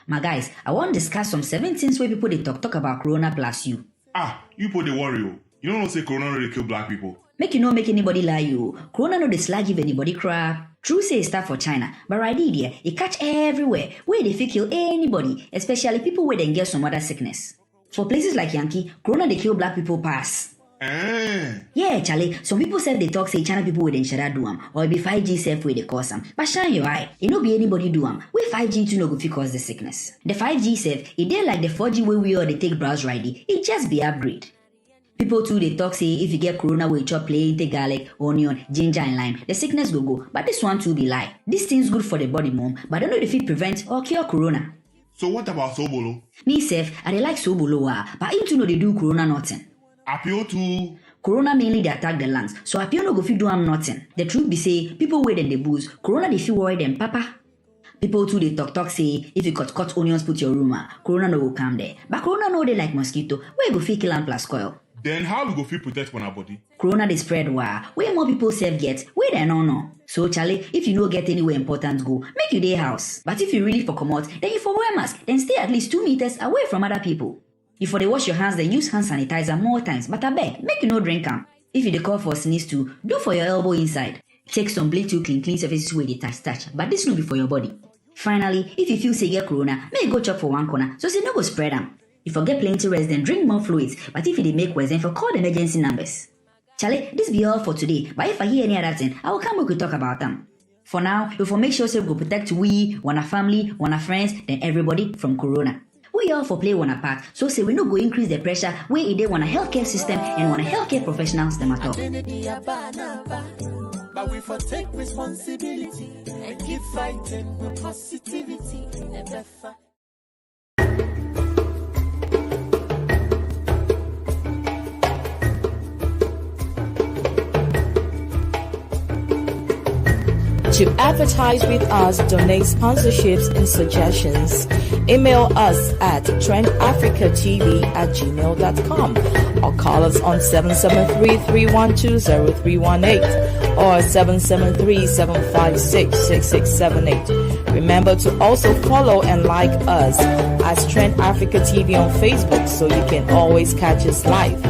My guys, I want to discuss some 7 things where people they talk about Corona plus you. You put the worry. You don't know say Corona really kill black people. Make you no make anybody lie you. Corona no dislike give anybody crap. True say it start for China, but right here, it catch everywhere where they feel kill anybody, especially people where they get some other sickness. For places like Yankee, Corona they kill black people pass. Yeah, Charlie. Some people say they talk say China people with shada do am, or it be 5G self where they cause them. But shine your eye, it no be anybody do am. Where 5G to no go fit cause the sickness. The 5G self, it dey like the 4G where we all they take browse righty. It just be upgrade. People too they talk say if you get Corona with chop plain, take garlic, onion, ginger and lime, the sickness go. But this one too be lie. This thing's good for the body, mom, but I don't know if it prevent or cure Corona. So what about Sobolo? Me self, I dey like Sobolo, but him too no they do Corona nothing. Appeal to Corona mainly they attack the lungs, so appeal no go fit do am nothing. The truth be say, people wey dem dey booze, Corona they feel worried them, papa. People too they talk say if you cut onions put your room, Corona no go come there. But Corona no they like mosquito, where go fit kill am plus coil. Then how we go feel protect on our body? Corona they spread where more people self get, where they no know. So Charlie, if you no get anywhere important go, make you dey house. But if you really for come out, then you for wear mask, then stay at least 2 meters away from other people. If for they wash your hands, then use hand sanitizer more times. But I beg, make you no drink am. If you dey call for sneeze too, do for your elbow inside. Take some bleach to clean surfaces where they touch. But this no be for your body. Finally, if you feel say get Corona, may go chop for one corner, so say no go spread am. If you get plenty rest, then drink more fluids. But if you dey make worse, then for call the emergency numbers. Charlie, this be all for today. But if I hear any other thing, I will come back to talk about them. For now, we will make sure say we go protect we, our family, our friends, then everybody from Corona. We all for play one part, so say we no go increase the pressure where it dey on a healthcare system and on a healthcare professionals them at all. But we for take responsibility and keep fighting with positivity. To advertise with us, donate sponsorships and suggestions, email us at trendafricatv@gmail.com or call us on 773-312-0318 or 773-756-6678. Remember to also follow and like us as Trend Africa TV on Facebook so you can always catch us live.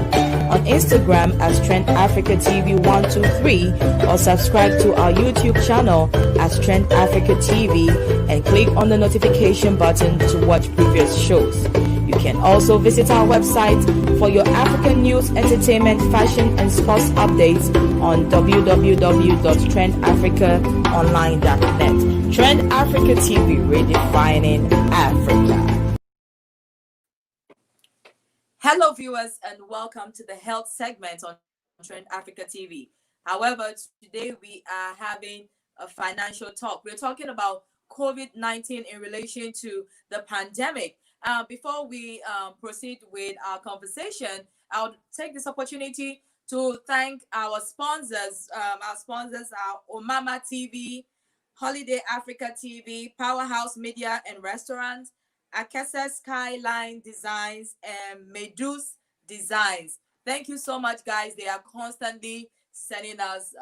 On Instagram as Trend Africa TV 123 or subscribe to our YouTube channel as Trend Africa TV and click on the notification button to watch previous shows. You can also visit our website for your African news, entertainment, fashion, and sports updates on www.trendafricaonline.net. Trend Africa TV, redefining Africa. Hello, viewers, and welcome to the health segment on Trend Africa TV. However, today we are having a financial talk. We're talking about COVID-19 in relation to the pandemic. Before we proceed with our conversation, I'll take this opportunity to thank our sponsors. Our sponsors are Omama TV, Holiday Africa TV, Powerhouse Media and Restaurants, Akasa Skyline Designs, and Medus Designs. Thank you so much, guys. They are constantly sending us,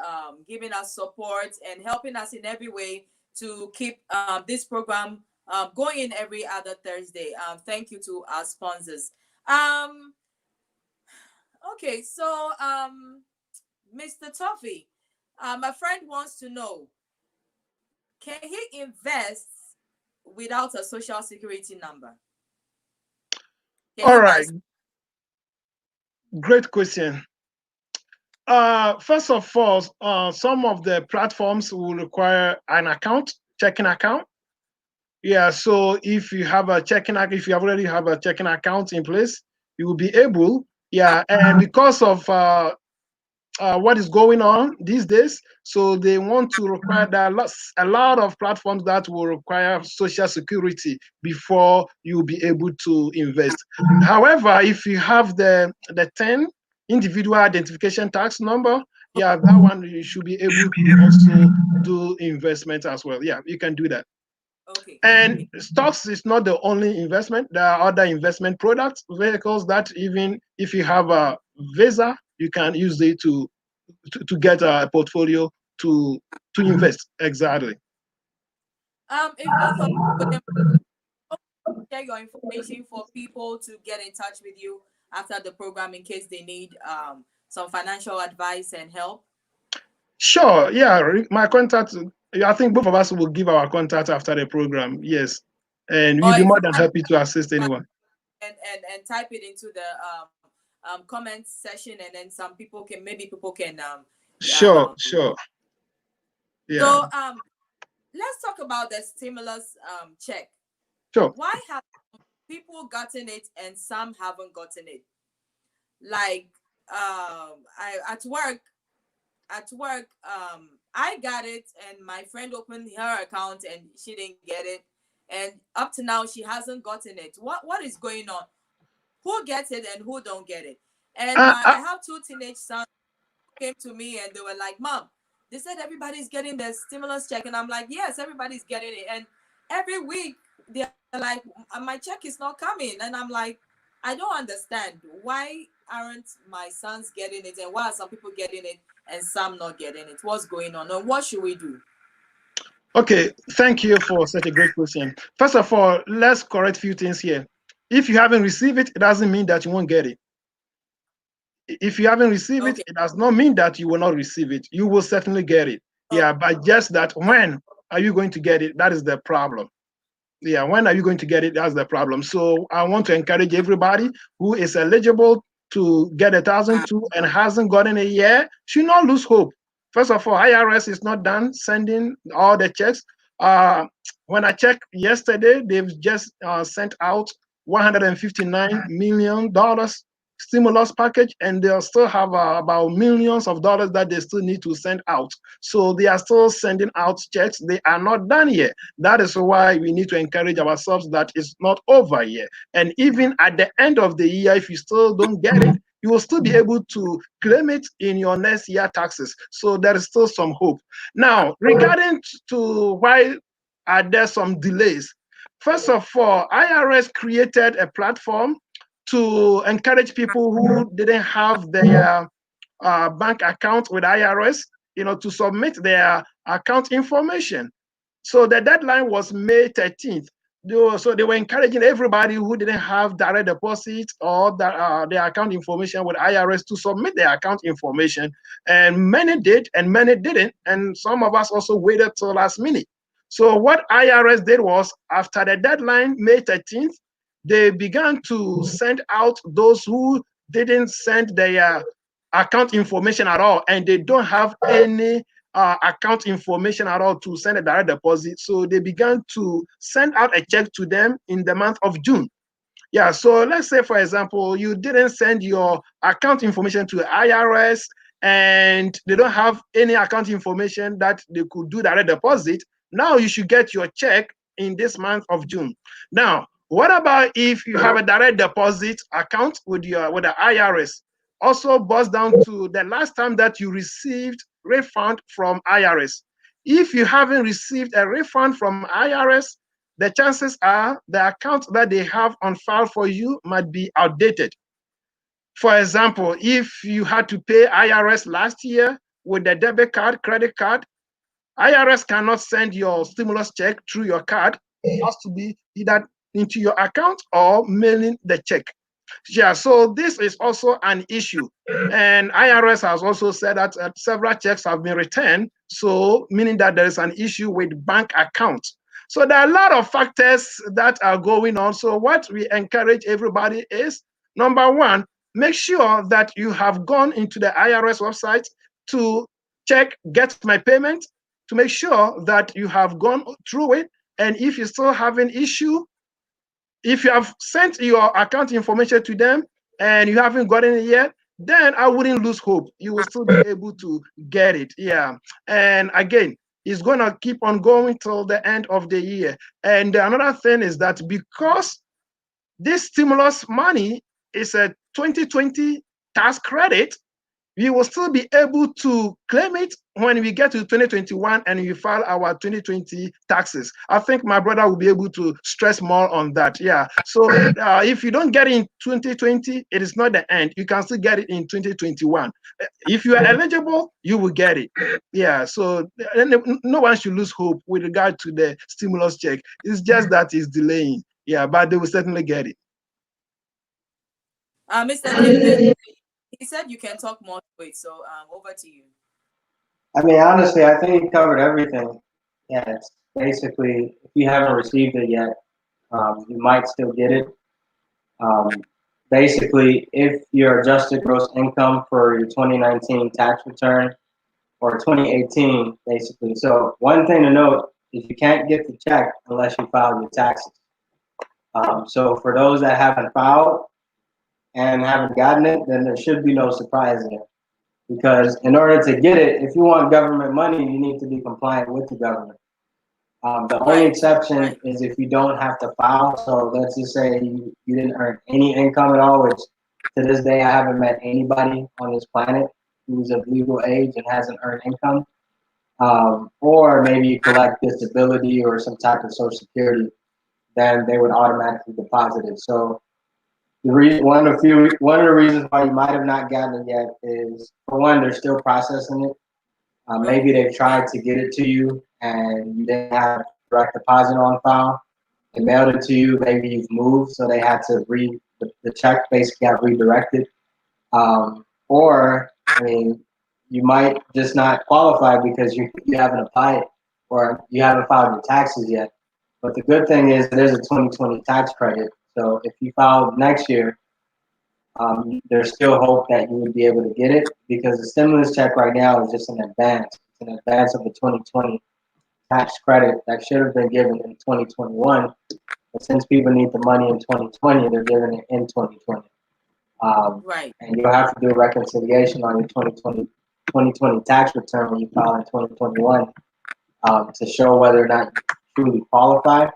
giving us support and helping us in every way to keep this program going every other Thursday. Thank you to our sponsors. Okay, so Mr. Toffee, my friend wants to know, can he invest without a social security number? All right. Great question. First of all, some of the platforms will require an account, checking account. Yeah, so if you have a checking account, if you already have a checking account in place, you will be able, yeah, and because of what is going on these days, so they want to require that a lot of platforms that will require social security before you'll be able to invest. However, if you have the 10 individual identification tax number, yeah, that one you should be able to also do investment as well. Yeah, you can do that. Okay. And stocks is not the only investment. There are other investment products, vehicles that even if you have a Visa, you can use it to get a portfolio to invest. Exactly. If both of you could share your information for people to get in touch with you after the program in case they need some financial advice and help. Sure. Yeah, my contact. I think both of us will give our contact after the program. Yes, and we'll be more than happy to assist anyone. And type it into the comment section, and then some people can Sure. Yeah. So let's talk about the stimulus check. Sure. Why have people gotten it and some haven't gotten it? Like at work, I got it and my friend opened her account and she didn't get it, and up to now she hasn't gotten it. What is going on? Who gets it and who don't get it? And I have two teenage sons who came to me and they were like, "Mom, they said everybody's getting the stimulus check," and I'm like, "Yes, everybody's getting it." And every week they're like, "My check is not coming," and I'm like, I don't understand. Why aren't my sons getting it, and why are some people getting it and some not getting it? What's going on, and what should we do? Okay, thank you for such a great question. First of all, let's correct a few things here. If you haven't received it, it doesn't mean that you won't get it. If you haven't received it, it does not mean that you will not receive it. You will certainly get it. Yeah, but just that when are you going to get it? That is the problem. Yeah, when are you going to get it? That's the problem. So I want to encourage everybody who is eligible to get 1,002 and hasn't gotten it yet, should not lose hope. First of all, IRS is not done sending all the checks. When I checked yesterday, they've just sent out $159 million stimulus package, and they'll still have about millions of dollars that they still need to send out. So they are still sending out checks. They are not done yet. That is why we need to encourage ourselves that it's not over yet. And even at the end of the year, if you still don't get it, you will still be able to claim it in your next year taxes. So there is still some hope. Now, regarding to why are there some delays? First of all, IRS created a platform to encourage people who didn't have their bank account with IRS, to submit their account information. So the deadline was May 13th. So they were encouraging everybody who didn't have direct deposit or their account information with IRS to submit their account information. And many did and many didn't. And some of us also waited till last minute. So what IRS did was, after the deadline, May 13th, they began to send out those who didn't send their account information at all, and they don't have any account information at all to send a direct deposit. So they began to send out a check to them in the month of June. Yeah, so let's say, for example, you didn't send your account information to IRS and they don't have any account information that they could do direct deposit. Now you should get your check in this month of June. Now, what about if you have a direct deposit account with the IRS? Also boils down to the last time that you received refund from IRS. If you haven't received a refund from IRS, the chances are the account that they have on file for you might be outdated. For example, if you had to pay IRS last year with a debit card, credit card, IRS cannot send your stimulus check through your card. It has to be either into your account or mailing the check. Yeah, so this is also an issue. And IRS has also said that several checks have been returned, so meaning that there is an issue with bank accounts. So there are a lot of factors that are going on. So what we encourage everybody is, number one, make sure that you have gone into the IRS website to check Get My Payment, to make sure that you have gone through it. And if you still have an issue, if you have sent your account information to them and you haven't gotten it yet, then I wouldn't lose hope. You will still be able to get it. Yeah. And again, it's going to keep on going till the end of the year. And another thing is that because this stimulus money is a 2020 tax credit, we will still be able to claim it when we get to 2021 and we file our 2020 taxes. I think my brother will be able to stress more on that. Yeah. So if you don't get it in 2020, it is not the end. You can still get it in 2021. If you are eligible, you will get it. Yeah. So no one should lose hope with regard to the stimulus check. It's just that it's delaying. Yeah, but they will certainly get it. Mr. David, he said you can talk more to it, so over to you. I mean, honestly, I think you covered everything. Yeah, it's basically, if you haven't received it yet, you might still get it. Basically, if your adjusted gross income for your 2019 tax return or 2018, basically. So one thing to note is you can't get the check unless you file your taxes. So for those that haven't filed and haven't gotten it, then there should be no surprise there. Because in order to get it, if you want government money, you need to be compliant with the government. The only exception is if you don't have to file. So let's just say you didn't earn any income at all, which to this day I haven't met anybody on this planet who's of legal age and hasn't earned income. Or maybe you collect disability or some type of social security, then they would automatically deposit it. So one of the reasons why you might have not gotten it yet is, for one, they're still processing it. Maybe they've tried to get it to you and you didn't have direct deposit on file. They mailed it to you. Maybe you've moved, so they had to the check basically got redirected. Or I mean, you might just not qualify because you haven't applied or you haven't filed your taxes yet. But the good thing is there's a 2020 tax credit. So if you filed next year, there's still hope that you would be able to get it, because the stimulus check right now is just an advance. It's an advance of the 2020 tax credit that should have been given in 2021. But since people need the money in 2020, they're giving it in 2020. And you'll have to do a reconciliation on your 2020 tax return when you file in 2021 to show whether or not you truly qualify.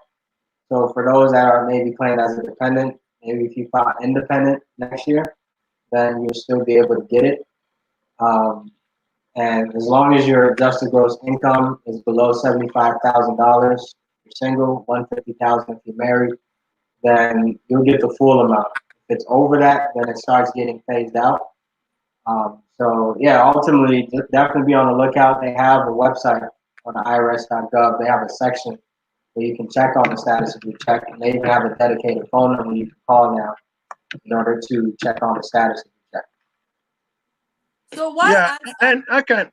So for those that are maybe claimed as a dependent, maybe if you file independent next year, then you'll still be able to get it. And as long as your adjusted gross income is below $75,000, you're single, $150,000 if you're married, then you'll get the full amount. If it's over that, then it starts getting phased out. So yeah, ultimately, definitely be on the lookout. They have a website on the IRS.gov. They have a section where you can check on the status of your check, and they even have a dedicated phone number you can call now in order to check on the status of your check. So why? Yeah, and I can.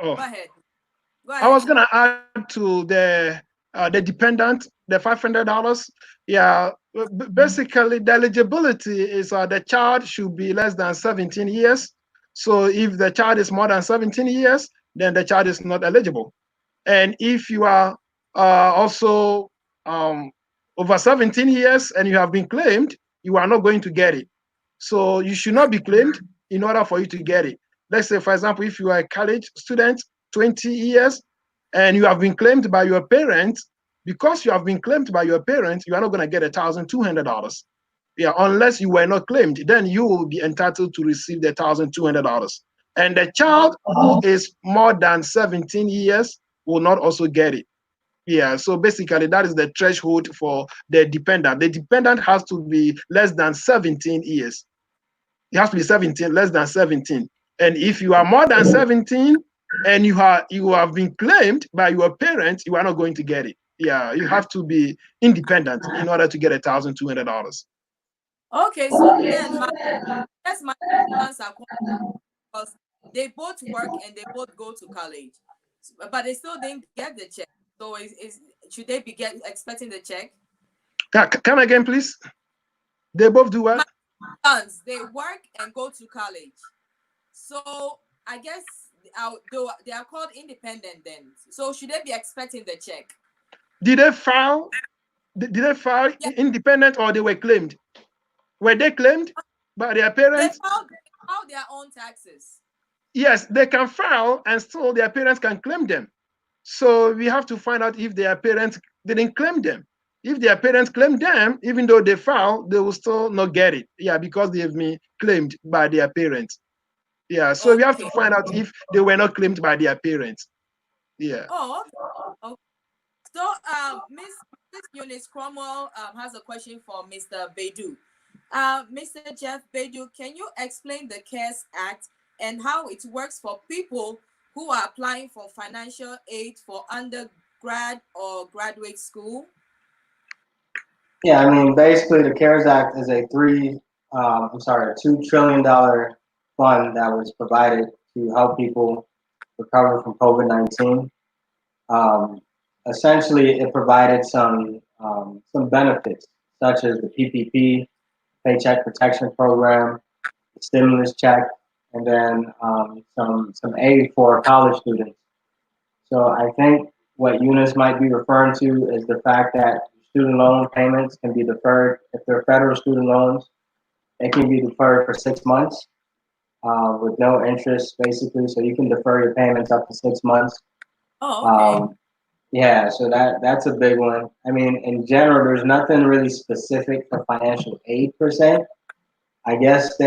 Oh, Go ahead. Go I ahead. was gonna add to the dependent, the $500. Yeah, basically the eligibility is the child should be less than 17 years. So if the child is more than 17 years, then the child is not eligible. And if you are also over 17 years and you have been claimed, you are not going to get it. So you should not be claimed in order for you to get it. Let's say, for example, if you are a college student, 20 years, and you have been claimed by your parents, because you have been claimed by your parents, you are not going to get $1,200. Yeah, unless you were not claimed, then you will be entitled to receive the $1,200. And the child who is more than 17 years will not also get it. Yeah, so basically that is the threshold for the dependent. The dependent has to be less than 17 years. It has to be 17, less than 17. And if you are more than 17 and you have been claimed by your parents, you are not going to get it. Yeah, you have to be independent in order to get $1,200. Okay, so then that's my answer because they both work and they both go to college, but they still didn't get the check. So should they be expecting the check? Come again, please. They both do what? My sons, they work and go to college. So I guess they are called independent then. So should they be expecting the check? Did they file? Did they file independent or they were claimed? Were they claimed by their parents? They filed their own taxes. Yes, they can file and still their parents can claim them. So we have to find out if their parents didn't claim them. If their parents claim them, even though they file, they will still not get it. Yeah, because they have been claimed by their parents. Yeah, so Okay. we have to find out if they were not claimed by their parents. Yeah. Oh, okay. So, Miss Eunice Cromwell has a question for Mr. BADU. Mr. Jeff BADU, can you explain the CARES Act and how it works for people who are applying for financial aid for undergrad or graduate school? Yeah, I mean, basically, the CARES Act is a $2 trillion fund that was provided to help people recover from COVID-19. Essentially, it provided some benefits, such as the PPP, Paycheck Protection Program, the stimulus check, and then some aid for college students. So I think what Eunice might be referring to is the fact that student loan payments can be deferred. If they're federal student loans, they can be deferred for 6 months with no interest, basically. So you can defer your payments up to 6 months. Oh, okay. Yeah, so that's a big one. I mean, in general, there's nothing really specific for financial aid per se. I guess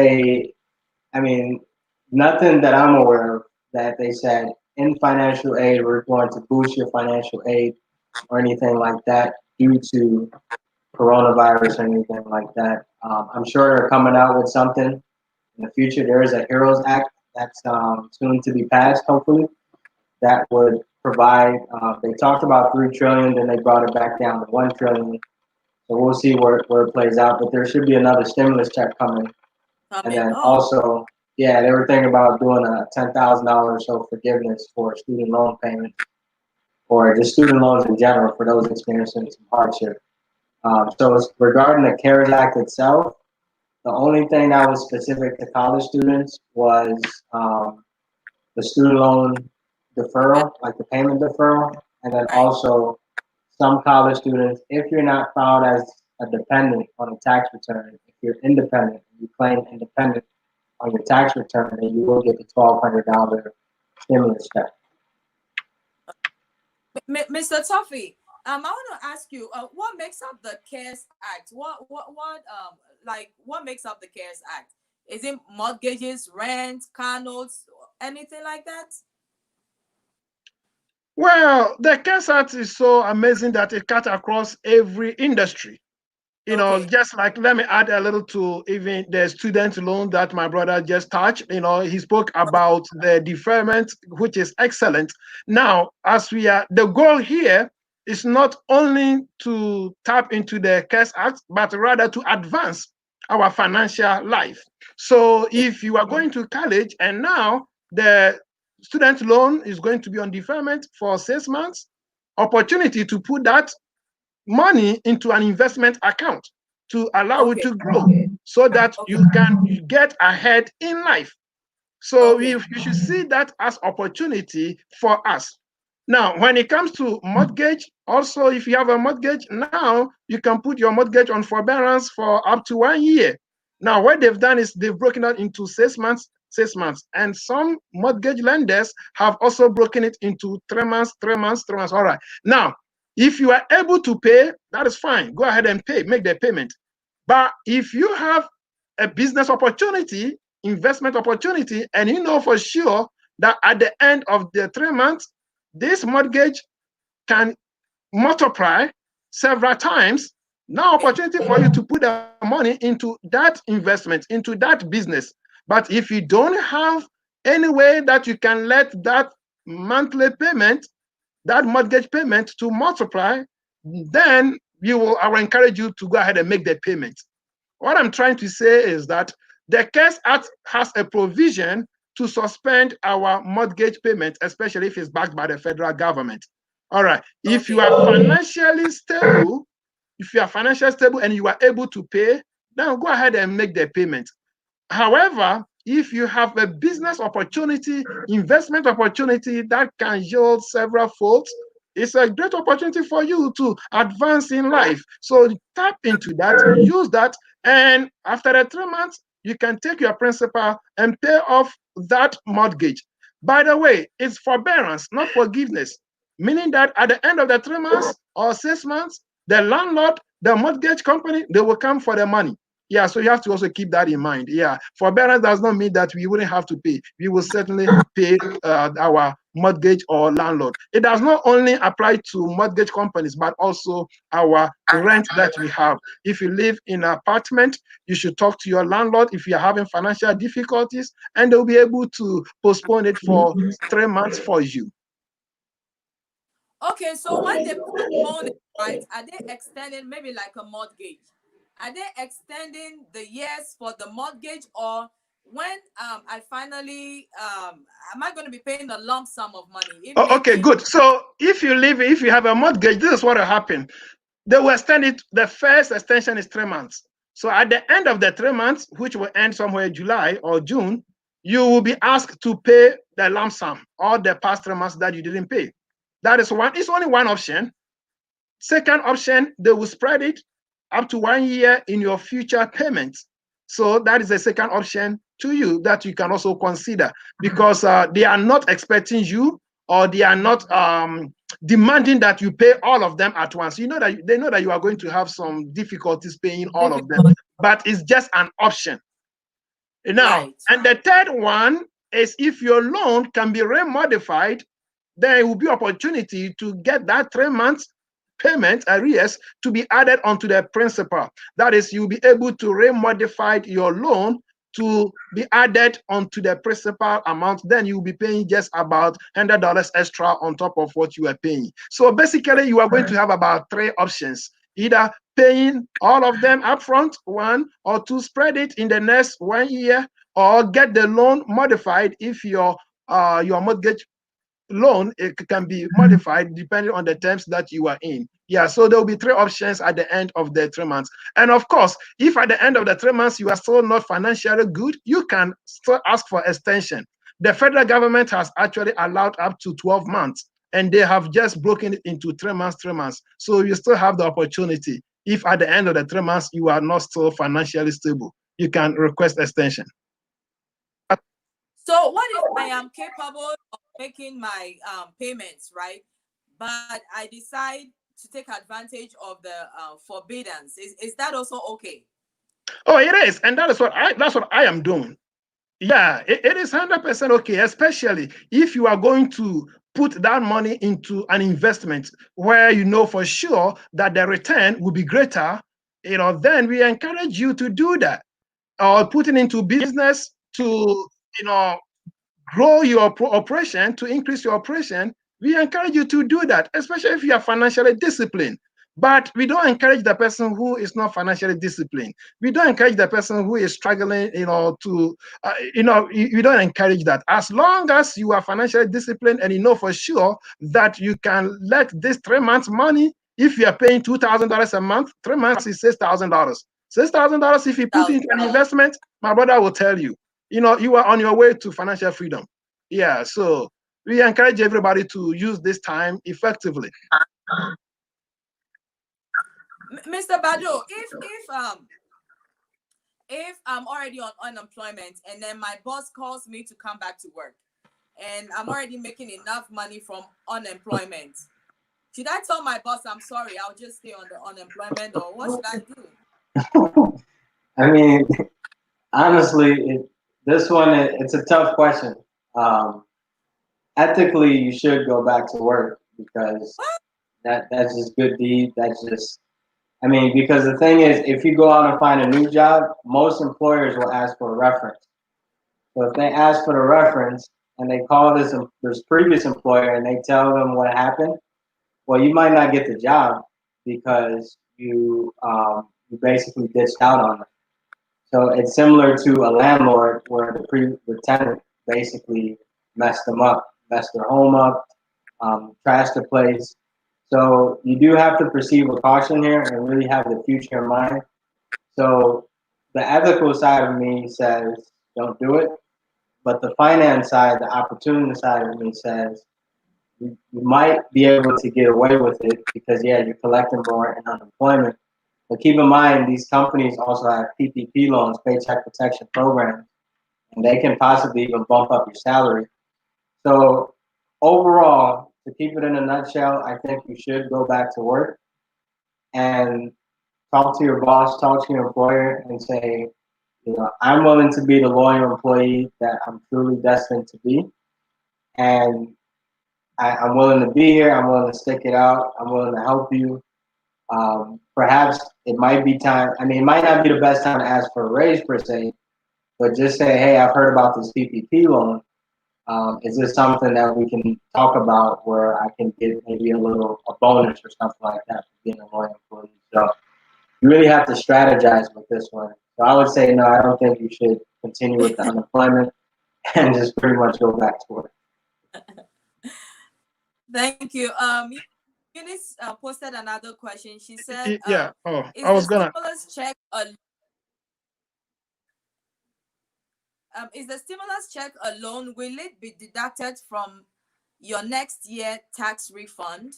nothing that I'm aware of that they said in financial aid, we're going to boost your financial aid or anything like that due to coronavirus or anything like that. I'm sure they're coming out with something in the future. There is a HEROES Act that's soon to be passed, hopefully, that would provide. They talked about 3 trillion, then they brought it back down to 1 trillion. So we'll see where it plays out. But there should be another stimulus check coming, and then also, yeah, they were thinking about doing a $10,000 or so forgiveness for student loan payments, or just student loans in general for those experiencing some hardship. So regarding the CARES Act itself, the only thing that was specific to college students was the student loan deferral, like the payment deferral, and then also some college students, if you're not filed as a dependent on a tax return, if you're independent, you claim independent on your tax return, then you will get the $1,200 stimulus check. Mr. TOFFEY, I want to ask you, what makes up the CARES Act? What makes up the CARES Act? Is it mortgages, rent, car notes, anything like that? Well, the CARES Act is so amazing that it cut across every industry. Okay. Just like, let me add a little to even the student loan that my brother just touched. He spoke about the deferment, which is excellent. Now, the goal here is not only to tap into the CARES Act, but rather to advance our financial life. So if you are going to college and now the student loan is going to be on deferment for 6 months, opportunity to put that money into an investment account to allow it Okay. to grow so that Okay. you can get ahead in life. So Okay. you should see that as opportunity for us. Now, when it comes to mortgage, also, if you have a mortgage, now you can put your mortgage on forbearance for up to 1 year. Now, what they've done is they've broken it into 6 months, 6 months. And some mortgage lenders have also broken it into 3 months, 3 months, 3 months. All right. Now, if you are able to pay, that is fine. Go ahead and pay, make the payment. But if you have a business opportunity, investment opportunity, and you know for sure that at the end of the 3 months, this mortgage can multiply several times. Now, opportunity for you to put the money into that investment, into that business. But if you don't have any way that you can let that monthly payment, that mortgage payment to multiply, then I will encourage you to go ahead and make the payment. What I'm trying to say is that the CARES Act has a provision to suspend our mortgage payment, especially if it's backed by the federal government. All right. If you Okay. are financially stable, and you are able to pay, then go ahead and make the payment. However, if you have a business opportunity, investment opportunity that can yield several folds, it's a great opportunity for you to advance in life. So tap into that, use that, and after the 3 months, you can take your principal and pay off that mortgage. By the way, it's forbearance, not forgiveness, meaning that at the end of the 3 months or 6 months, the landlord, the mortgage company, they will come for the money. Yeah, so you have to also keep that in mind. Yeah, forbearance does not mean that we wouldn't have to pay. We will certainly pay our mortgage or landlord. It does not only apply to mortgage companies, but also our rent that we have. If you live in an apartment, you should talk to your landlord if you're having financial difficulties, and they'll be able to postpone it for 3 months for you. Okay, so when they postpone it, right, are they extending maybe like a mortgage? Are they extending the years for the mortgage, or when I finally am I going to be paying a lump sum of money? It Oh, okay, maybe good. So if you have a mortgage, this is what will happen. They will extend it. The first extension is 3 months. So at the end of the 3 months, which will end somewhere July or June, you will be asked to pay the lump sum or the past 3 months that you didn't pay. That is one. It's only one option. Second option, they will spread it up to 1 year in your future payments. So that is the second option to you that you can also consider, because they are not expecting you, or they are not demanding that you pay all of them at once. You know that they know that you are going to have some difficulties paying all of them, difficult. but it's just an option. Now, Right. and the third one is if your loan can be remodified, there will be opportunity to get that 3 months payment arrears to be added onto the principal. That is, you'll be able to remodify your loan to be added onto the principal amount. Then you'll be paying just about $100 extra on top of what you are paying. So basically, you are going to have about 3 options: either paying all of them upfront, 1, or to spread it in the next 1 year, or get the loan modified if your mortgage loan, it can be modified depending on the terms that you are in. Yeah, so there will be 3 options at the end of the 3 months. And of course, if at the end of the 3 months you are still not financially good, you can still ask for extension. The federal government has actually allowed up to 12 months, and they have just broken it into 3 months, 3 months. So you still have the opportunity. If at the end of the 3 months you are not still financially stable, you can request extension. So what if I am capable of making my payments, right? But I decide to take advantage of the forbiddance. Is that also okay? Oh, it is, and that's what I am doing. Yeah, it is 100% okay, especially if you are going to put that money into an investment where you know for sure that the return will be greater. Then we encourage you to do that, or put it into business to grow your operation, to increase your operation. We encourage you to do that, especially if you are financially disciplined. But we don't encourage the person who is not financially disciplined. We don't encourage the person who is struggling, you don't encourage that. As long as you are financially disciplined and you know for sure that you can let this 3 months money, if you are paying $2,000 a month, 3 months is $6,000. $6,000, if you put into an investment, my brother will tell you, you are on your way to financial freedom. Yeah, so we encourage everybody to use this time effectively. Mr. BADU, if I'm already on unemployment and then my boss calls me to come back to work and I'm already making enough money from unemployment, should I tell my boss I'm sorry, I'll just stay on the unemployment, or what should I do? I mean, honestly, this one, it's a tough question. Ethically, you should go back to work because that's just good deed. That's just, I mean, because the thing is, if you go out and find a new job, most employers will ask for a reference. So if they ask for the reference and they call this previous employer and they tell them what happened, well, you might not get the job because you basically ditched out on them. So it's similar to a landlord where the tenant basically messed them up, messed their home up, trashed the place. So you do have to proceed with caution here and really have the future in mind. So the ethical side of me says don't do it, but the finance side, the opportunity side of me says you might be able to get away with it because you're collecting more in unemployment. But keep in mind, these companies also have PPP loans, paycheck protection programs, and they can possibly even bump up your salary. So overall, to keep it in a nutshell, I think you should go back to work and talk to your boss, talk to your employer, and say, I'm willing to be the loyal employee that I'm truly destined to be. And I'm willing to be here. I'm willing to stick it out. I'm willing to help you. Perhaps it might be time. I mean, it might not be the best time to ask for a raise per se, but just say, hey, I've heard about this PPP loan. Is this something that we can talk about where I can get maybe a bonus or something like that for being a loyal employee? So you really have to strategize with this one. So I would say, no, I don't think you should continue with the unemployment and just pretty much go back to work. Thank you. Eunice posted another question. She said, I was gonna. Is the stimulus check alone, will it be deducted from your next year tax refund?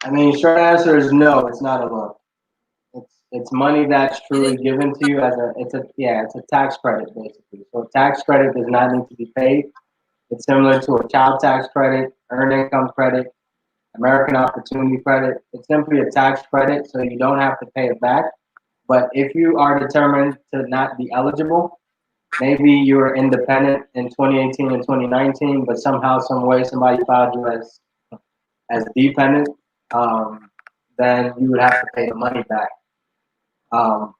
I mean, short answer is no, it's not a loan. It's money that's truly given to you it's a tax credit basically. So tax credit does not need to be paid. It's similar to a child tax credit, earned income credit, American Opportunity Credit. It's simply a tax credit, so you don't have to pay it back. But if you are determined to not be eligible, maybe you were independent in 2018 and 2019, but somehow, some way, somebody filed you as dependent, then you would have to pay the money back. And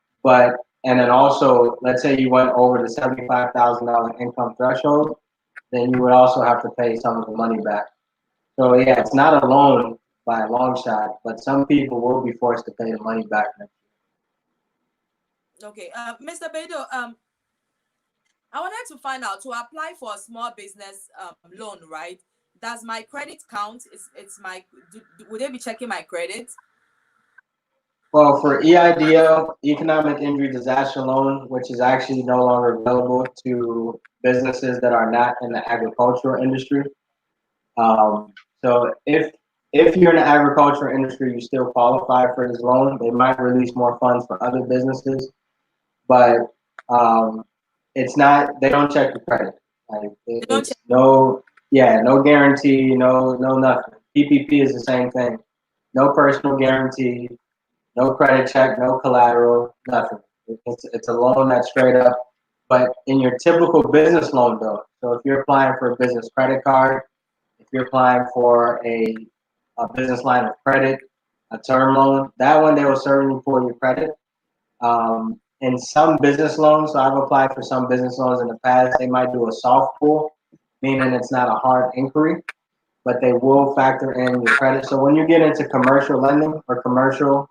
then also, let's say you went over the $75,000 income threshold, then you would also have to pay some of the money back. So it's not a loan by a long shot, but some people will be forced to pay the money back next year. Okay, Mr. BADU, I wanted to find out, to apply for a small business loan, right? Does my credit count? Would they be checking my credit? Well, for EIDL, Economic Injury Disaster Loan, which is actually no longer available to businesses that are not in the agricultural industry. So if you're in the agricultural industry, you still qualify for this loan. They might release more funds for other businesses, but it's not. They don't check your credit. Like it's no guarantee, no nothing. PPP is the same thing. No personal guarantee. No credit check, no collateral, nothing. It's a loan that's straight up. But in your typical business loan, though, so if you're applying for a business credit card, if you're applying for a business line of credit, a term loan, that one they will certainly pull your credit. In some business loans, so I've applied for some business loans in the past, they might do a soft pull, meaning it's not a hard inquiry, but they will factor in your credit. So when you get into commercial lending or commercial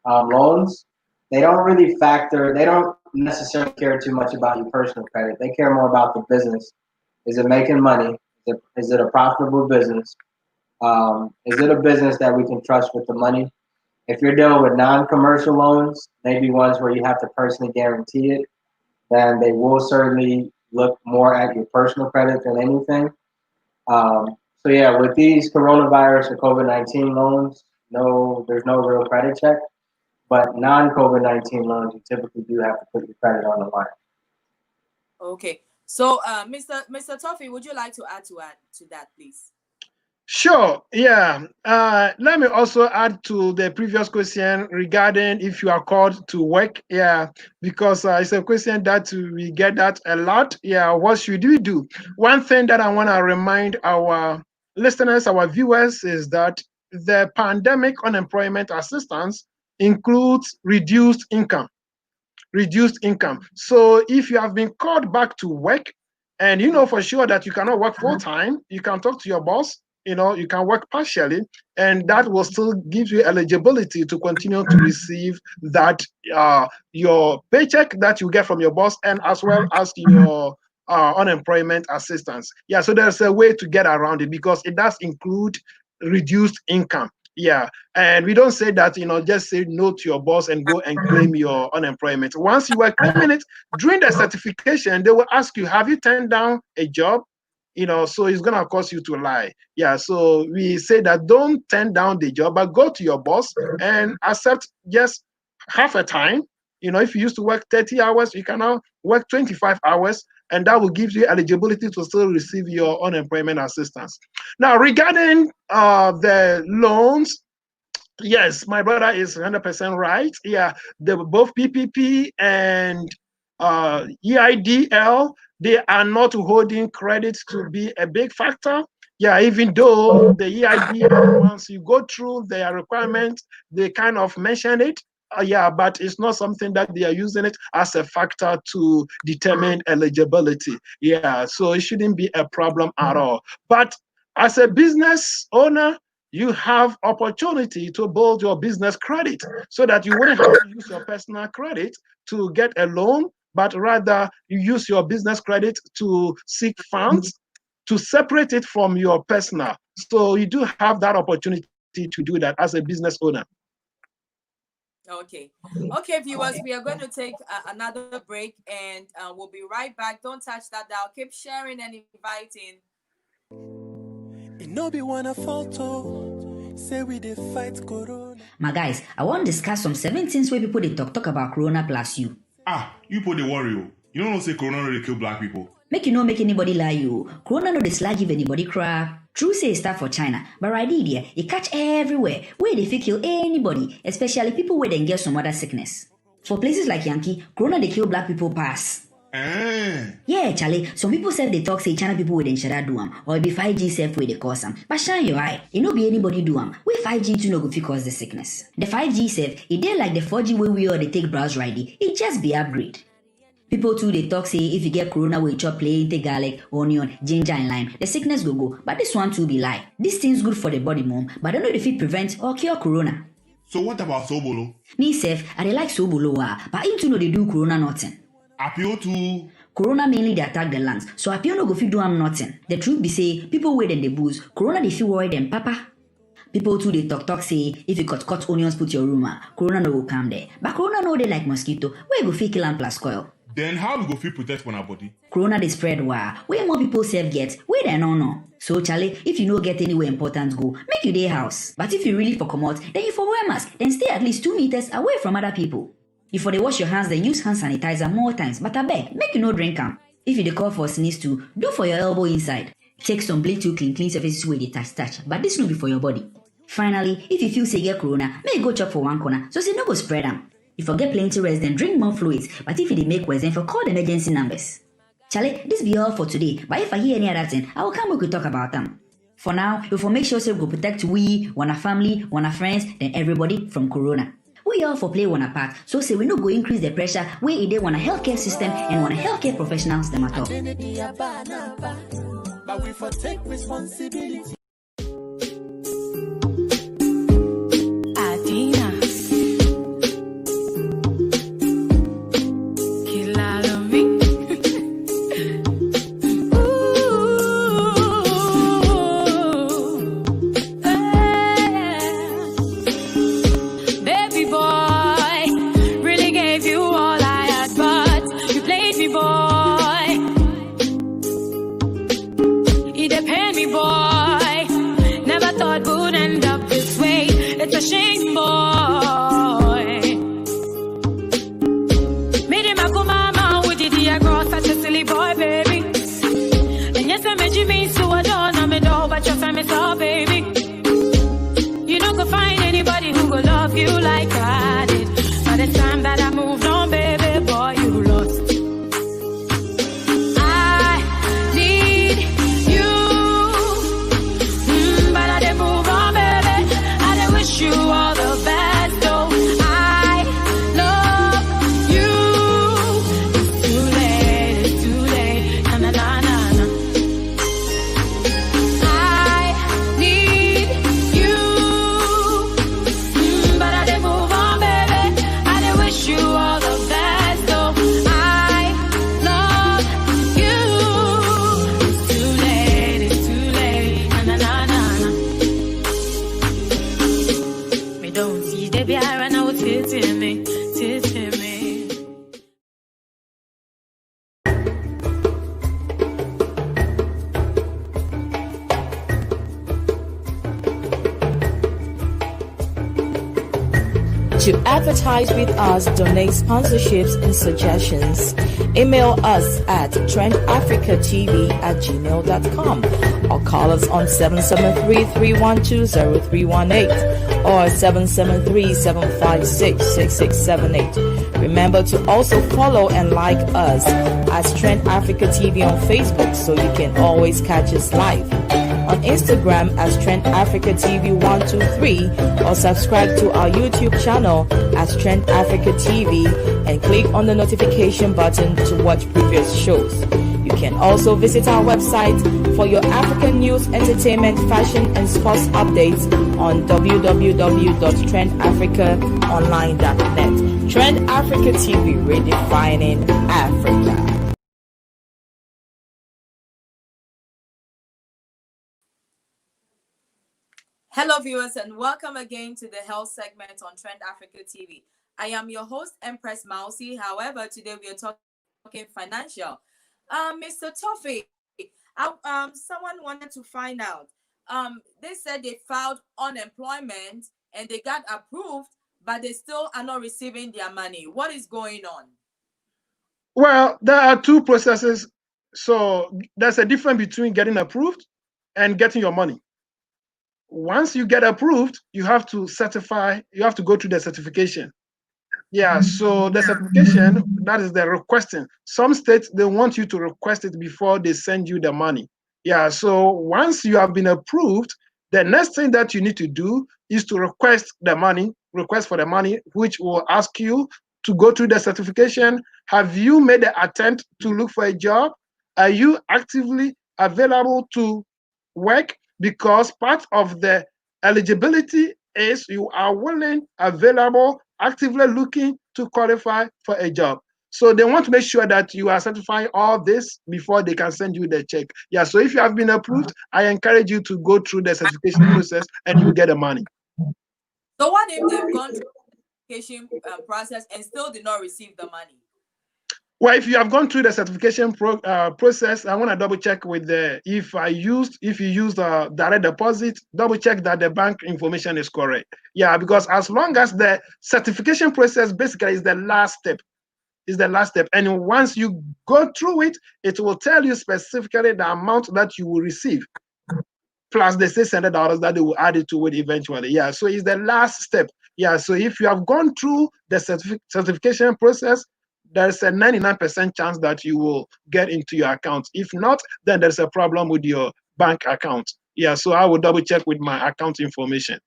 loans, they don't necessarily care too much about your personal credit. They care more about the business. Is it making money? Is it a profitable business? Is it a business that we can trust with the money? If you're dealing with non-commercial loans, maybe ones where you have to personally guarantee it, then they will certainly look more at your personal credit than anything. So yeah, with these coronavirus or COVID-19 loans, there's no real credit check. But non-COVID-19 loans, you typically do have to put your credit on the line. Okay. So, Mr. TOFFEY, would you like to add to that, please? Sure. Yeah. Let me also add to the previous question regarding if you are called to work. Yeah, because it's a question that we get that a lot. Yeah. What should we do? One thing that I want to remind our listeners, our viewers, is that the pandemic unemployment assistance includes reduced income. So if you have been called back to work and you know for sure that you cannot work full time, you can talk to your boss. You can work partially, and that will still give you eligibility to continue to receive that your paycheck that you get from your boss, and as well as your unemployment assistance. Yeah, so there's a way to get around it because it does include reduced income. Yeah, and we don't say that, just say no to your boss and go and claim your unemployment. Once you are claiming it, during the certification, they will ask you, have you turned down a job? So it's going to cause you to lie. Yeah, so we say that don't turn down the job, but go to your boss and accept just half a time. If you used to work 30 hours, you can now work 25 hours, and that will give you eligibility to still receive your unemployment assistance. Now, regarding the loans, yes, my brother is 100% right. Yeah, both PPP and EIDL, they are not holding credit to be a big factor. Yeah, even though the EIDL, once you go through their requirements, they kind of mention it. Yeah, but it's not something that they are using it as a factor to determine eligibility. Yeah, so it shouldn't be a problem at all. But as a business owner, you have opportunity to build your business credit so that you wouldn't have to use your personal credit to get a loan, but rather you use your business credit to seek funds to separate it from your personal. So you do have that opportunity to do that as a business owner. Okay, viewers, we are going to take another break, and we'll be right back. Don't touch that dial. Keep sharing and inviting. My guys, I want to discuss some 7 things where people they talk about Corona plus you. You put the worry. You don't know say Corona really kill black people. Make you no make anybody lie you. Corona no dislike give anybody cry. True say it start for China, but right here, it catch everywhere where they fit kill anybody, especially people where they get some other sickness. For places like Yankee, Corona they kill black people pass. Yeah, Charlie. Some people say they talk say China people with shada do am, or it be 5G self where they cause them. But shine your eye, it no be anybody do am. We 5G to no go fit cause the sickness. The 5G self, it dey like the 4G where we all they take browse righty. It just be upgrade. People too they talk say if you get Corona with chop plain, take garlic, onion, ginger and lime, the sickness go. But this one too be lie. This thing's good for the body, mom, but I don't know if it prevent or cure Corona. So what about Sobolo? Me self, I dey like Sobolo, but him too no they do Corona nothing. Appeal to Corona mainly they attack the lungs, so appeal no go fit do am nothing. The truth be say, people wey dem dey booze, Corona they feel worry them, papa. People too they talk say if you cut onions put your room, Corona no go come there. But Corona no they like mosquito, where go fit kill am plus coil. Then how we go feel protect on our body? Corona they spread where more people self get, where they no know. So Charlie, if you no get anywhere important go, make you dey house. But if you really for come out, then you for wear mask, then stay at least 2 meters away from other people. If they wash your hands, then use hand sanitizer more times. But I beg, make you no drink am. If you dey call for sneeze too, do for your elbow inside. Take some bleach to clean surfaces where they touch. But this no be for your body. Finally, if you feel say you get corona, may you go chop for one corner so say no go spread them. If you get plenty rest, then drink more fluids. But if you dey make worse, then for call the emergency numbers. Charlie, this be all for today. But if I hear any other thing, I will come we could talk about them. For now, we will make sure say we go protect we, one family, one friends, then everybody from corona. We all for play one part, so say we no go increase the pressure where it dey on a healthcare system and on a healthcare professionals them at all. But we for take responsibility. To advertise with us, donate sponsorships and suggestions, email us at trendafricatv@gmail.com or call us on 773-312-0318 or 773-756-6678. Remember to also follow and like us as Trend Africa TV on Facebook so you can always catch us live. On Instagram as Trend Africa TV 123 or subscribe to our YouTube channel as Trend Africa TV and click on the notification button to watch previous shows. You can also visit our website for your African news, entertainment, fashion and sports updates on www.trendafricaonline.net. Trend Africa TV, redefining Africa. Hello, viewers, and welcome again to the health segment on Trend Africa TV. I am your host, Empress Mausi. However, today we are talking financial. Mr. TOFFEY, someone wanted to find out. They said they filed unemployment and they got approved, but they still are not receiving their money. What is going on? Well, there are two processes. So there's a difference between getting approved and getting your money. Once you get approved, you have to certify, you have to go through the certification. Yeah, so the certification, that is the requesting. Some states, they want you to request it before they send you the money. Yeah, so once you have been approved, the next thing that you need to do is to request for the money, which will ask you to go through the certification. Have you made the attempt to look for a job? Are you actively available to work? Because part of the eligibility is you are willing, available, actively looking to qualify for a job. So they want to make sure that you are certifying all this before they can send you the check. Yeah, so if you have been approved, I encourage you to go through the certification process and you get the money. So what if they've gone through the certification process and still did not receive the money? Well, if you have gone through the certification process, I want to double check with if you use direct deposit, double check that the bank information is correct. Yeah, because as long as the certification process basically is the last step, and once you go through it, it will tell you specifically the amount that you will receive. plus the $600 that they will add it to it eventually. Yeah, so it's the last step. Yeah, so if you have gone through the certification process, there's a 99% chance that you will get into your account. If not, then there's a problem with your bank account. Yeah, so I will double check with my account information.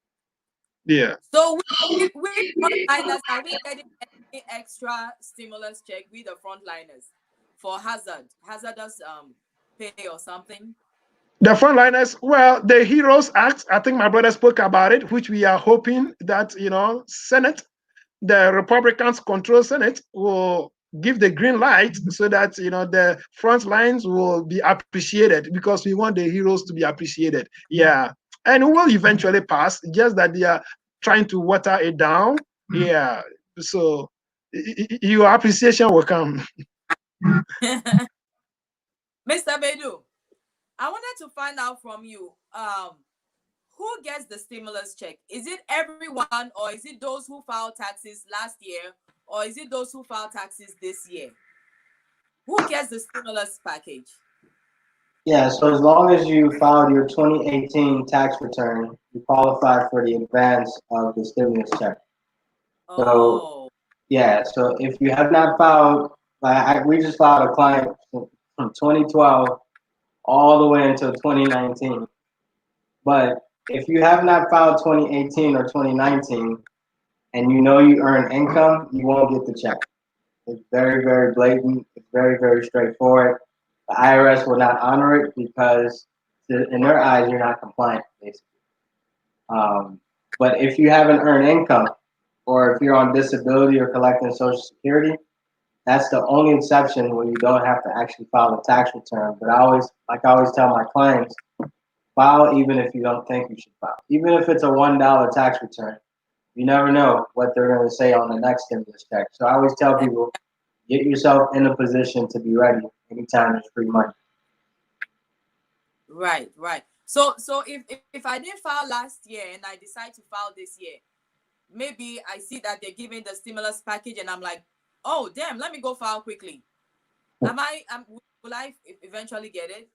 Yeah. So we frontliners, are we getting any extra stimulus check with the frontliners for hazardous pay or something? The frontliners, well, the Heroes Act, I think my brother spoke about it, which we are hoping that, Senate, the Republicans control Senate, will give the green light so that, the front lines will be appreciated, because we want the heroes to be appreciated. Yeah. And it will eventually pass, just that they are trying to water it down. Yeah. So your appreciation will come. Mr. BADU, I wanted to find out from you, who gets the stimulus check? Is it everyone, or is it those who filed taxes last year, or is it those who filed taxes this year? Who gets the stimulus package? Yeah, so as long as you filed your 2018 tax return, you qualify for the advance of the stimulus check. So, yeah, so if you have not filed, we just filed a client from 2012 all the way until 2019. But if you have not filed 2018 or 2019, and you know you earn income, you won't get the check. It's very, very blatant. It's very, very straightforward. The IRS will not honor it because, in their eyes, you're not compliant, basically. But if you haven't earned income, or if you're on disability or collecting Social Security, that's the only exception where you don't have to actually file a tax return. But I always tell my clients, file even if you don't think you should file. Even if it's a $1 tax return, you never know what they're going to say on the next stimulus check. So I always tell people, get yourself in a position to be ready anytime there's free money. Right. So if I didn't file last year and I decide to file this year, maybe I see that they're giving the stimulus package and I'm like, oh damn, let me go file quickly. Will I eventually get it?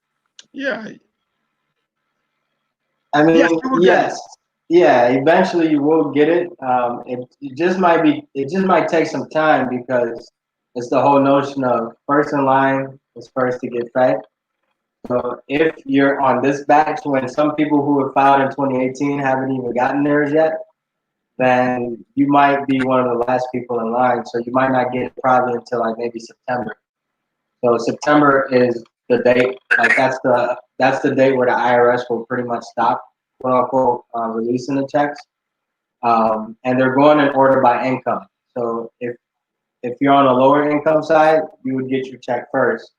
Yeah. I mean, yes. Yeah, eventually you will get it. It just might take some time, because it's the whole notion of first in line is first to get fed. So if you're on this batch, when some people who have filed in 2018 haven't even gotten theirs yet, then you might be one of the last people in line. So you might not get it probably until like maybe September. So September is the date. Like that's the date where the IRS will pretty much stop, quote unquote, releasing the checks. And they're going in order by income. So if you're on a lower income side, you would get your check first.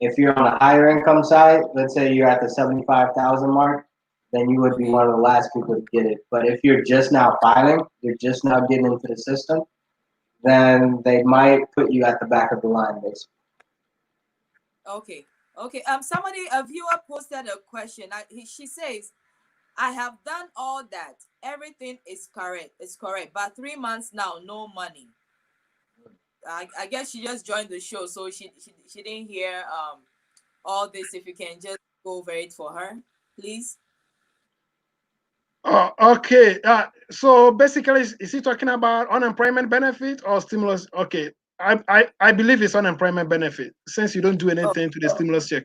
If you're on a higher income side, let's say you're at the 75,000 mark, then you would be one of the last people to get it. But if you're just now filing, you're just now getting into the system, then they might put you at the back of the line, basically. Okay. A viewer posted a question. She says, I have done all that. Everything is correct. It's correct. But 3 months now, no money. I guess she just joined the show, so she didn't hear all this. If you can just go over it for her, please. Oh, okay. So basically, is he talking about unemployment benefit or stimulus? Okay. I believe it's unemployment benefit, since you don't do anything to the stimulus check.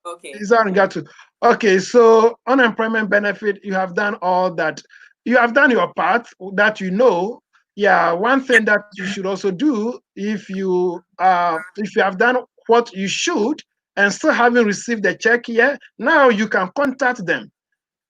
Okay. Is that regard to? Okay, so unemployment benefit, you have done all that. You have done your part that you know. Yeah, one thing that you should also do, if you have done what you should and still haven't received the check yet, now you can contact them.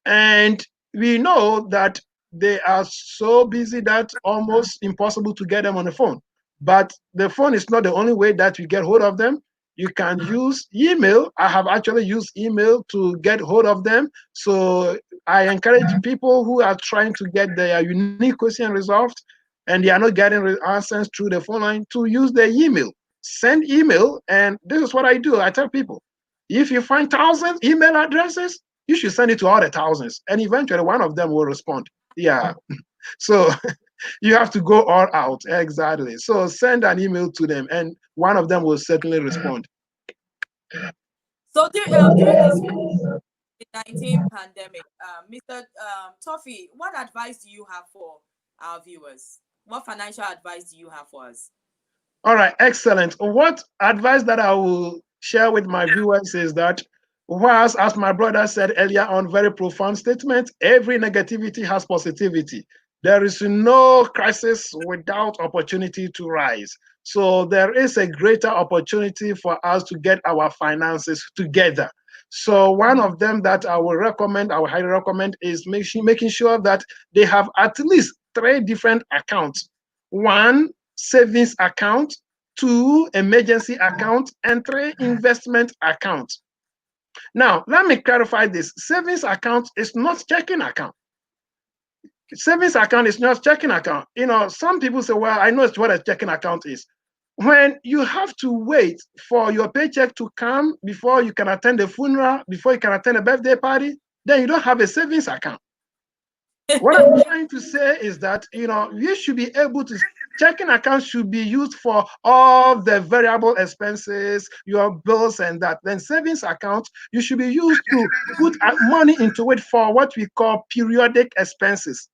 And we know that they are so busy that almost impossible to get them on the phone. But the phone is not the only way that you get hold of them. You can use email. I have actually used email to get hold of them. So I encourage people who are trying to get their unique question resolved and they are not getting answers through the phone line, to use their email. Send email, and this is what I do. I tell people, if you find 1,000 email addresses, you should send it to all the thousands, and eventually one of them will respond. Yeah. So you have to go all out. Exactly. So send an email to them, and one of them will certainly respond. So during this, COVID-19 pandemic. Mr. Toffee, what advice do you have for our viewers? What financial advice do you have for us? All right, excellent. What advice that I will share with my viewers is that, whilst, as my brother said earlier on, very profound statement, every negativity has positivity. There is no crisis without opportunity to rise. So there is a greater opportunity for us to get our finances together. So one of them that I will recommend, I will highly recommend, is making sure that they have at least 3 different accounts. 1, savings account, 2, emergency account, and 3, investment account. Now, let me clarify this. Savings account is not checking account. Savings account is not checking account. You know, some people say, well, I know what a checking account is. When you have to wait for your paycheck to come before you can attend a funeral, before you can attend a birthday party, then you don't have a savings account. What I'm trying to say is that, you know, you should be able to, checking account should be used for all the variable expenses, your bills and that. Then savings account, you should be used to put money into it for what we call periodic expenses.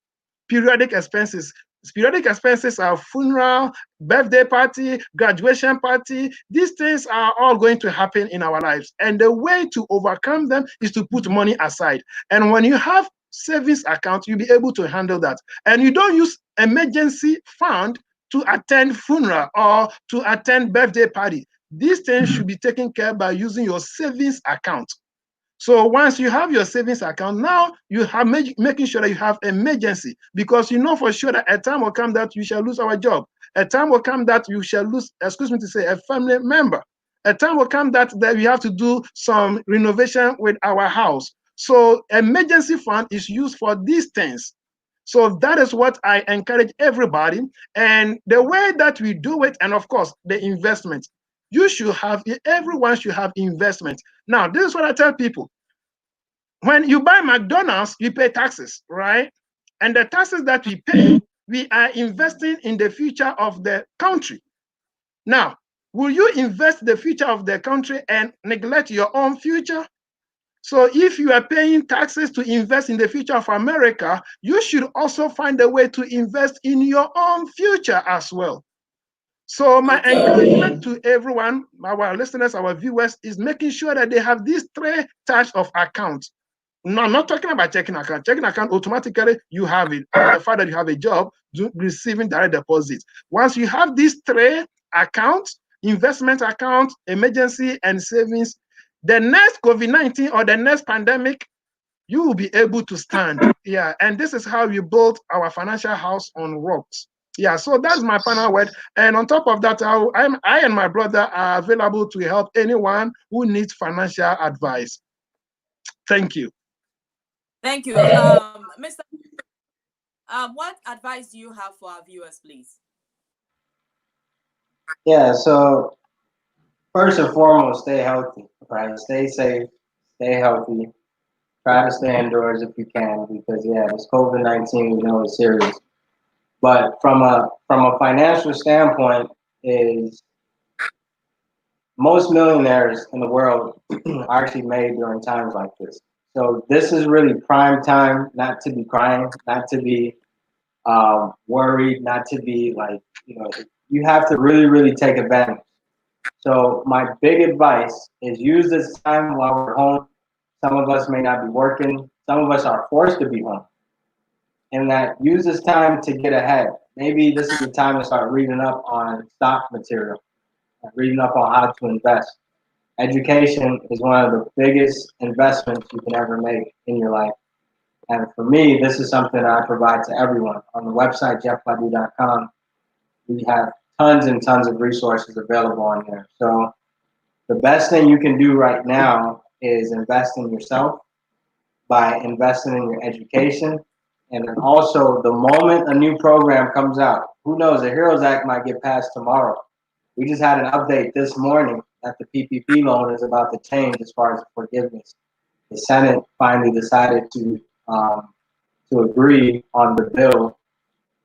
Periodic expenses. Periodic expenses are funeral, birthday party, graduation party. These things are all going to happen in our lives. And the way to overcome them is to put money aside. And when you have savings account, you'll be able to handle that. And you don't use emergency fund to attend funeral or to attend birthday party. These things should be taken care by using your savings account. So once you have your savings account, now you have making sure that you have emergency, because you know for sure that a time will come that you shall lose our job. A time will come that you shall lose, excuse me to say, a family member. A time will come that we have to do some renovation with our house. So emergency fund is used for these things. So that is what I encourage everybody. And the way that we do it, and of course, the investment. You should have, everyone should have investment. Now, this is what I tell people. When you buy McDonald's, you pay taxes, right? And the taxes that we pay, we are investing in the future of the country. Now, will you invest the future of the country and neglect your own future? So if you are paying taxes to invest in the future of America, you should also find a way to invest in your own future as well. So my encouragement to everyone, our listeners, our viewers, is making sure that they have these 3 types of accounts. No, I'm not talking about checking account. Checking account, automatically you have it. The fact that you have a job, receiving direct deposits. Once you have these 3 accounts, investment account, emergency, and savings, the next COVID-19 or the next pandemic, you will be able to stand. Yeah, and this is how we built our financial house on rocks. Yeah, so that's my final word. And on top of that, I and my brother are available to help anyone who needs financial advice. Thank you. Thank you. Mr. What advice do you have for our viewers, please? Yeah, so first and foremost, stay healthy, right? Stay safe, stay healthy. Try to stay indoors if you can, because yeah, this COVID-19, we know, is serious. But from a financial standpoint, is most millionaires in the world are actually made during times like this. So this is really prime time not to be crying, not to be worried, not to be like, you know, you have to really, really take advantage. So my big advice is use this time while we're home. Some of us may not be working. Some of us are forced to be home. And that use this time to get ahead. Maybe this is the time to start reading up on stock material, reading up on how to invest. Education is one of the biggest investments you can ever make in your life. And for me, this is something I provide to everyone. On the website, jeffbadu.com, we have tons and tons of resources available on there. So the best thing you can do right now is invest in yourself by investing in your education. And then also, the moment a new program comes out, who knows, the HEROES Act might get passed tomorrow. We just had an update this morning that the PPP loan is about to change as far as forgiveness. The Senate finally decided to agree on the bill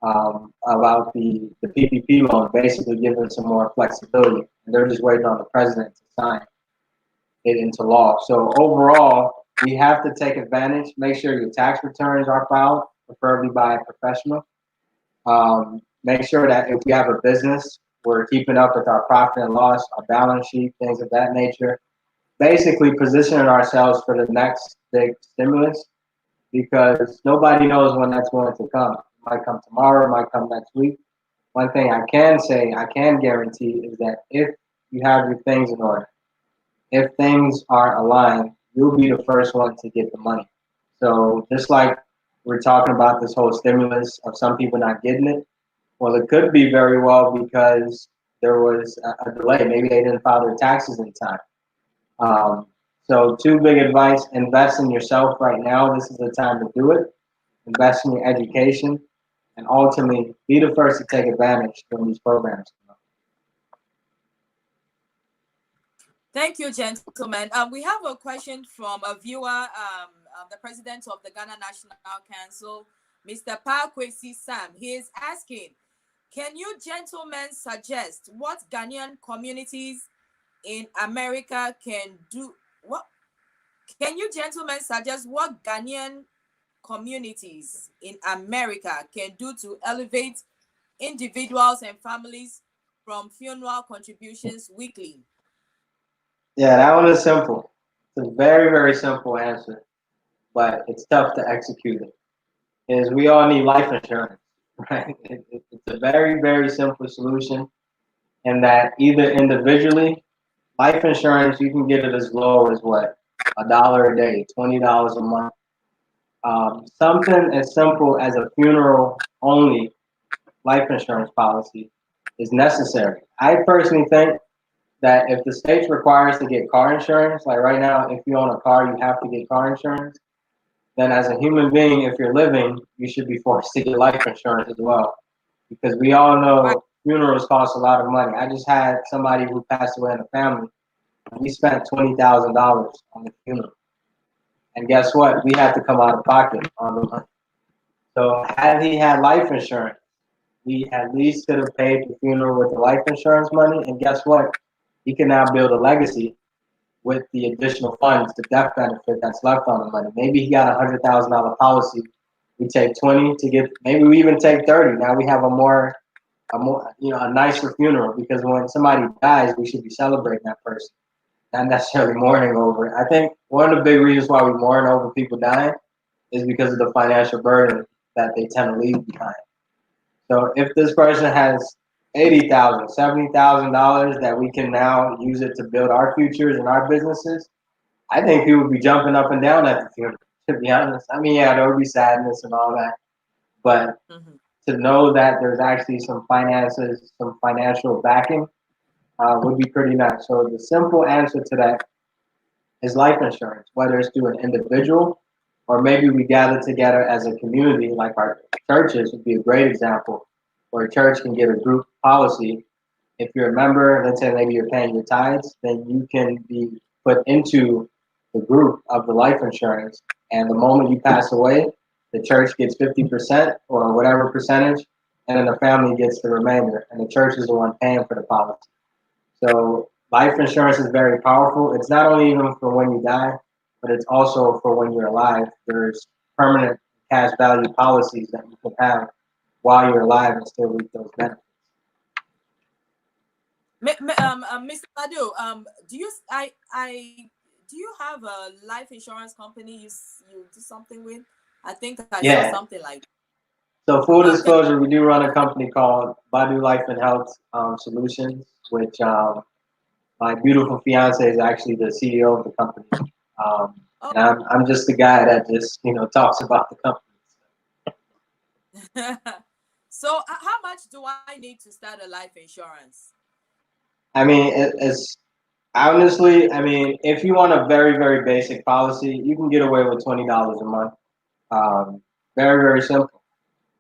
about the PPP loan, basically giving some more flexibility. And they're just waiting on the president to sign it into law. So overall, we have to take advantage. Make sure your tax returns are filed, preferably by a professional. Make sure that if we have a business, we're keeping up with our profit and loss, our balance sheet, things of that nature. Basically, positioning ourselves for the next big stimulus because nobody knows when that's going to come. It might come tomorrow, it might come next week. One thing I can say, I can guarantee is that if you have your things in order, if things are aligned, you'll be the first one to get the money. So just like we're talking about this whole stimulus of some people not getting it, well, it could be very well because there was a delay. Maybe they didn't file their taxes in time. So two big advice, invest in yourself right now. This is the time to do it. Invest in your education and ultimately be the first to take advantage when these programs come up. Thank you, gentlemen. We have a question from a viewer, the president of the Ghana National Council, Mr. Kwesi Sam. He is asking, can you gentlemen suggest what Ghanaian communities in America can do? What can you gentlemen suggest what Ghanaian communities in America can do to elevate individuals and families from funeral contributions weekly? Yeah, that one is simple. It's a very, very simple answer, but it's tough to execute it. Is we all need life insurance, right? It's a very, very simple solution, and that either individually, life insurance, you can get it as low as what? $1 a day, $20 a month. Something as simple as a funeral only life insurance policy is necessary. I personally think that if the state requires to get car insurance, like right now, if you own a car, you have to get car insurance. Then as a human being, if you're living, you should be forced to get life insurance as well. Because we all know funerals cost a lot of money. I just had somebody who passed away in the family. We spent $20,000 on the funeral. And guess what? We had to come out of pocket on the money. So had he had life insurance, we at least could have paid the funeral with the life insurance money. And guess what? He can now build a legacy with the additional funds, the death benefit that's left on the money. Maybe he got a $100,000 policy. We take 20 to get, maybe we even take 30. Now we have a nicer funeral because when somebody dies, we should be celebrating that person, not necessarily mourning over it. I think one of the big reasons why we mourn over people dying is because of the financial burden that they tend to leave behind. So if this person has $80,000, $70,000 that we can now use it to build our futures and our businesses, I think people would be jumping up and down at the funeral, to be honest. I mean, yeah, there would be sadness and all that, but to know that there's actually some finances, some financial backing would be pretty nice. So the simple answer to that is life insurance, whether it's through an individual or maybe we gather together as a community, like our churches would be a great example, where a church can get a group policy. If you're a member, let's say maybe you're paying your tithes, then you can be put into the group of the life insurance. And the moment you pass away, the church gets 50% or whatever percentage, and then the family gets the remainder. And the church is the one paying for the policy. So life insurance is very powerful. It's not only even for when you die, but it's also for when you're alive. There's permanent cash value policies that you can have while you're alive and still reap those benefits. Mr. BADU, do you have a life insurance company you do something with? I think I saw something like that. So full disclosure, we do run a company called BADU Life and Health Solutions, which my beautiful fiance is actually the CEO of the company. And I'm just the guy that just talks about the company. So how much do I need to start a life insurance? I mean, it's honestly, I mean, if you want a very, very basic policy, you can get away with $20 a month. Very, very simple.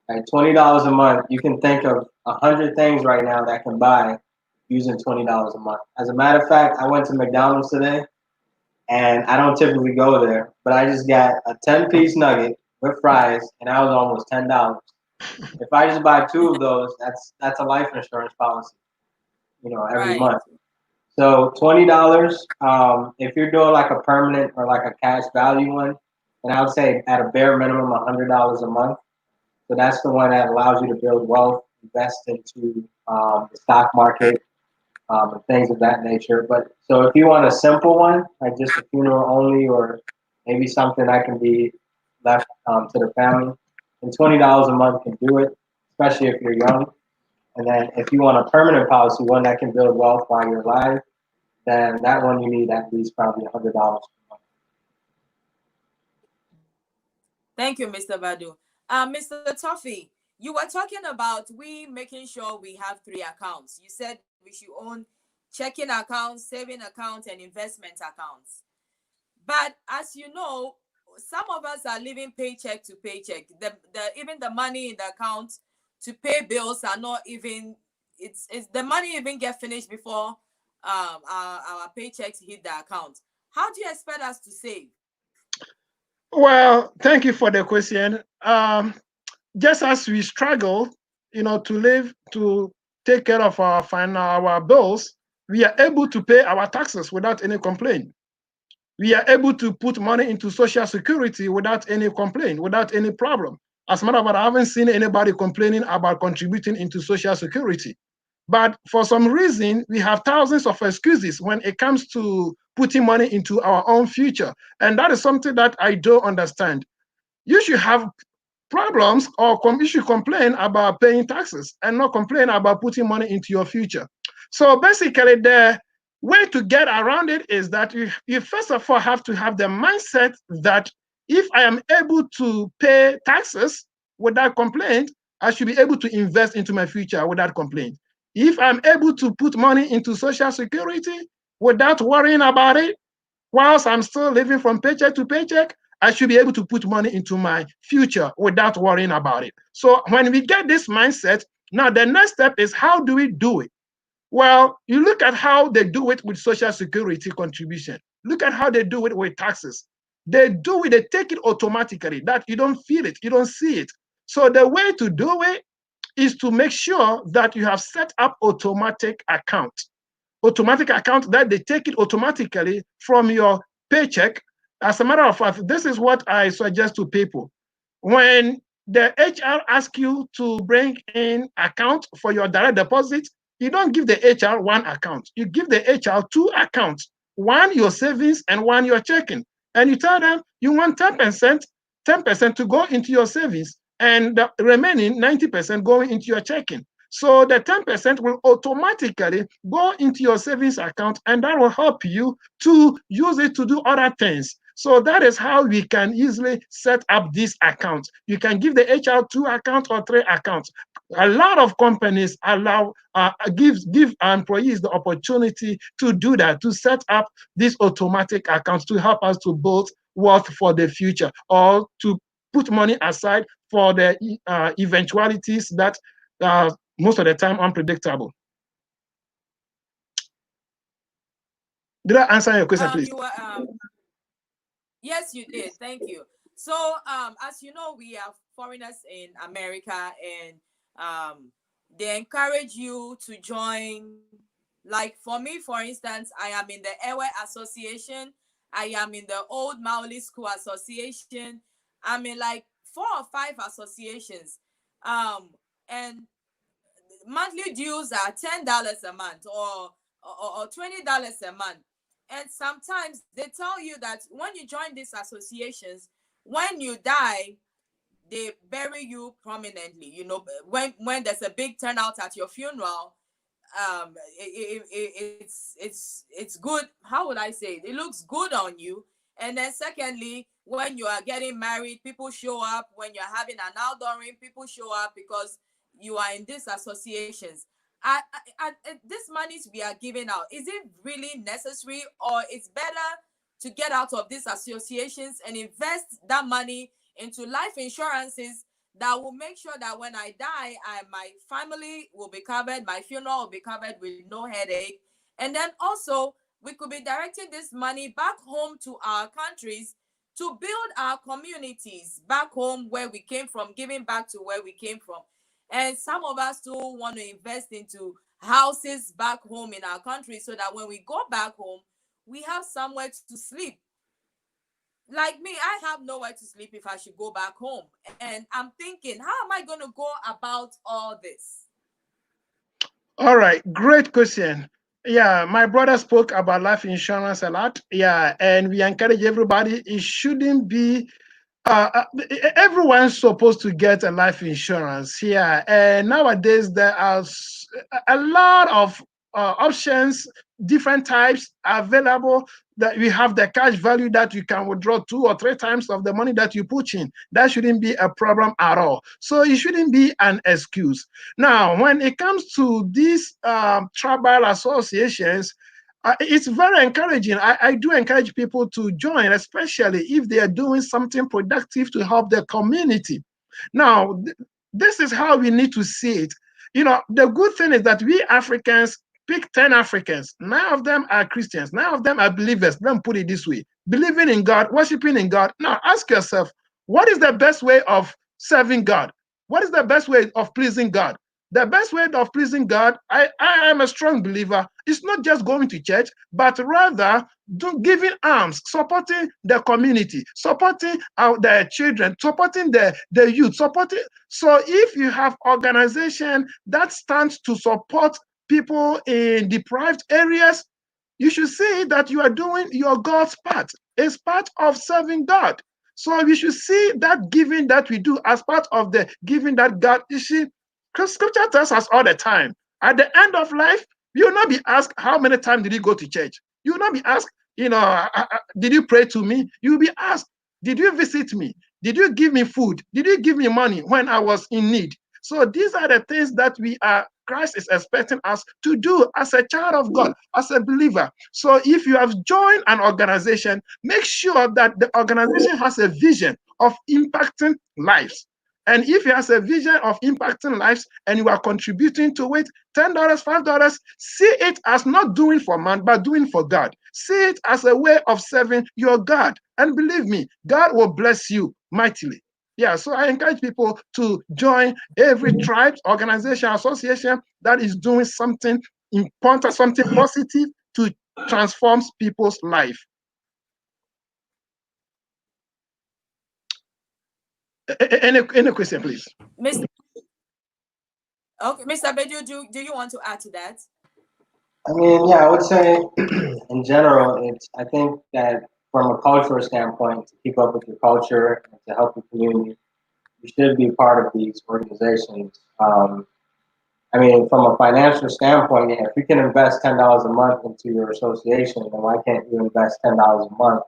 Like $20 a month, you can think of 100 things right now that can buy using $20 a month. As a matter of fact, I went to McDonald's today, and I don't typically go there, but I just got a 10-piece nugget with fries, and that was almost $10. If I just buy 2 of those, that's a life insurance policy, every month. So $20, if you're doing like a permanent or like a cash value one, and I would say at a bare minimum $100 a month. So that's the one that allows you to build wealth, invest into the stock market, and things of that nature. But so if you want a simple one, like just a funeral only, or maybe something that can be left to the family, then $20 a month can do it, especially if you're young. And then if you want a permanent policy, one that can build wealth while you're alive, then that one you need at least probably $100 per month. Thank you, Mr. Badu. Mr. Toffee, you were talking about we making sure we have three accounts. You said we should own checking accounts, saving accounts, and investment accounts. But as you know, some of us are living paycheck to paycheck. Even the money in the account to pay bills are not even. It's the money even get finished before our paychecks hit the account. How do you expect us to save? Well, thank you for the question. Just as we struggle, to live, to take care of our bills, we are able to pay our taxes without any complaint. We are able to put money into Social Security without any complaint, without any problem. As a matter of fact, I haven't seen anybody complaining about contributing into Social Security. But for some reason, we have thousands of excuses when it comes to putting money into our own future. And that is something that I don't understand. You should have problems, or you should complain about paying taxes and not complain about putting money into your future. So basically, the way to get around it is that you first of all have to have the mindset that if I am able to pay taxes without complaint, I should be able to invest into my future without complaint. If I'm able to put money into Social Security without worrying about it, whilst I'm still living from paycheck to paycheck, I should be able to put money into my future without worrying about it. So when we get this mindset, now the next step is, how do we do it? Well, you look at how they do it with Social Security contribution. Look at how they do it with taxes. They take it automatically, that you don't feel it, you don't see it. So the way to do it is to make sure that you have set up automatic account that they take it automatically from your paycheck. As a matter of fact, this is what I suggest to people. When the HR asks you to bring in account for your direct deposit, you don't give the HR one account. You give the HR two accounts, one your savings and one your checking. And you tell them you want 10% to go into your savings, and the remaining 90% going into your checking. So the 10% will automatically go into your savings account, and that will help you to use it to do other things. So that is how we can easily set up this account. You can give the HR two accounts or three accounts. A lot of companies give employees the opportunity to do that, to set up these automatic accounts to help us to build wealth for the future, or to put money aside for the eventualities that most of the time unpredictable. Did I answer your question, please? Yes, you did. Thank you. So, as you know, we have foreigners in America, and they encourage you to join. Like for me, for instance, I am in the Ewe Association. I am in the Old Maoli School Association. I'm in like 4 or 5 associations. And monthly dues are $10 a month or $20 a month. And sometimes they tell you that when you join these associations, when you die, they bury you prominently. When there's a big turnout at your funeral, it's good. How would I say it looks good on you. And then secondly, when you are getting married, people show up. When you're having an outdooring, people show up because you are in these associations. This monies we are giving out, is it really necessary, or it's better to get out of these associations and invest that money into life insurances that will make sure that when I die, my family will be covered, my funeral will be covered with no headache. And then also, we could be directing this money back home to our countries to build our communities back home where we came from, giving back to where we came from. And some of us too want to invest into houses back home in our country so that when we go back home, we have somewhere to sleep. Like me, I have nowhere to sleep if I should go back home. And I'm thinking, how am I going to go about all this? All right, great question. Yeah, my brother spoke about life insurance a lot. Yeah, and we encourage everybody, it shouldn't be everyone's supposed to get a life insurance. Yeah, and nowadays there are a lot of options, different types available. That we have the cash value that you can withdraw 2 or 3 times of the money that you put in. That shouldn't be a problem at all. So it shouldn't be an excuse. Now, when it comes to these tribal associations, it's very encouraging. I do encourage people to join, especially if they are doing something productive to help the community. Now, this is how we need to see it. You know, the good thing is that we Africans pick 10 Africans. 9 of them are Christians. 9 of them are believers. Let me put it this way. Believing in God, worshiping in God. Now, ask yourself, what is the best way of serving God? What is the best way of pleasing God? The best way of pleasing God, I am a strong believer, is not just going to church, but rather giving alms, supporting the community, supporting the children, supporting the youth, supporting. So if you have organization that stands to support people in deprived areas, you should see that you are doing your God's part. It's part of serving God. So we should see that giving that we do as part of the giving that God, you see, because scripture tells us all the time, at the end of life, you will not be asked, how many times did you go to church? You will not be asked, did you pray to me? You will be asked, did you visit me? Did you give me food? Did you give me money when I was in need? So these are the things that Christ is expecting us to do as a child of God, as a believer. So if you have joined an organization, make sure that the organization has a vision of impacting lives. And if you have a vision of impacting lives and you are contributing to it, $10, $5, see it as not doing for man, but doing for God. See it as a way of serving your God. And believe me, God will bless you mightily. Yeah, so I encourage people to join every tribe, organization, association that is doing something important, something positive to transform people's life. Any question, please? Mr. Okay, Mr. BADU, do you want to add to that? I mean, yeah, I would say in general, I think that from a cultural standpoint, to keep up with your culture and to help the community, you should be part of these organizations. I mean, from a financial standpoint, yeah, if you can invest $10 a month into your association, then why can't you invest $10 a month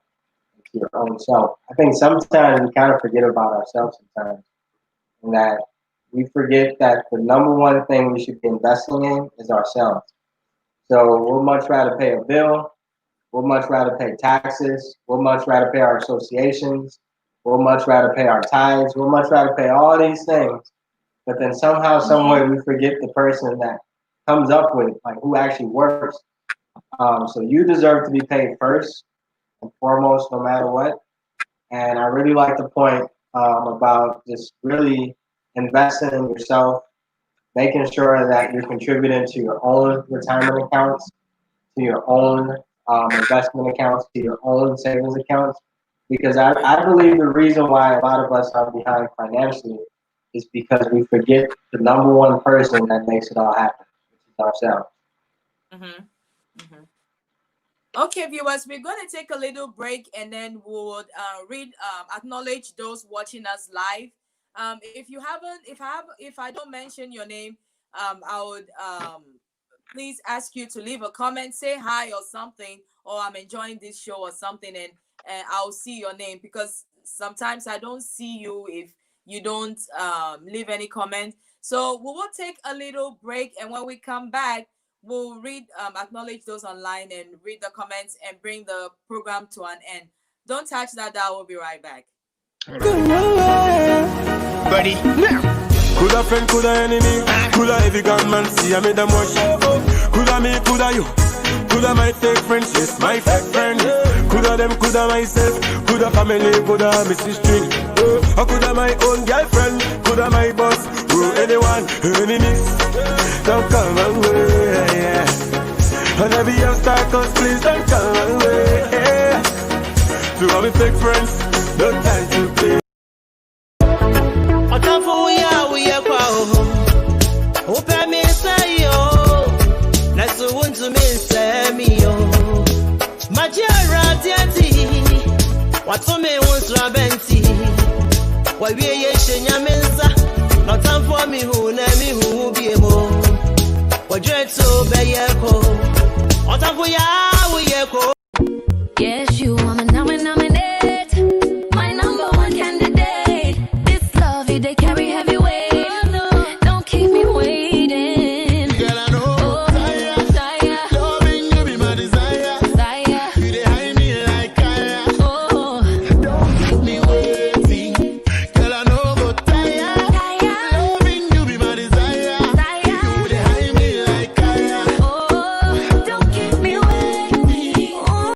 into your own self? I think sometimes we kind of forget about ourselves sometimes, and that we forget that the number one thing we should be investing in is ourselves. So we'll much rather pay a bill, we'll much rather pay taxes, we'll much rather pay our associations, we'll much rather pay our tithes, we'll much rather pay all these things. But then somehow, some way, we forget the person that comes up with, like, who actually works. So you deserve to be paid first and foremost, no matter what. And I really like the point about just really investing in yourself, making sure that you're contributing to your own retirement accounts, to your own investment accounts, to your own savings accounts. Because I believe the reason why a lot of us are behind financially is because we forget the number one person that makes it all happen, which is ourselves. Okay, viewers, we're going to take a little break and then we'll acknowledge those watching us live. If I don't mention your name, I would please ask you to leave a comment, say hi or something, or I'm enjoying this show or something, and I'll see your name, because sometimes I don't see you if you don't leave any comment. So we will take a little break, and when we come back, we'll acknowledge those online and read the comments and bring the program to an end. Don't touch that dial. We'll be right back. Buddy, coulda friend, coulda enemy, coulda every gunman, see I made them watch. Coulda me, coulda you, coulda my fake friends, yes, my fake friend. Coulda them, coulda myself, coulda family, coulda Mrs. String. Or coulda my own girlfriend, coulda my boss, anyone, enemies. don't come away. And every obstacle, please don't come away. To all my fake friends, no time to play. We are quiet. Open me say yo. Let's want to me say me yo. Majara tiati. What's on me wants rabenti. Why we ye shenya mensa. No time for me who na me who be mo. What dread so be ye ko. On time for ya we ye ko. Yes, you want me now and nominate. My number one candidate. This love, they carry heavy weight. Don't keep me waiting. Girl, I know. Oh, desire. Loving you be my desire. Desire. You dey hide me like fire. Oh, Don't keep me waiting. Girl, I know go tire. Loving you be my desire. You dey hide me like fire. oh, don't keep me waiting. Oh.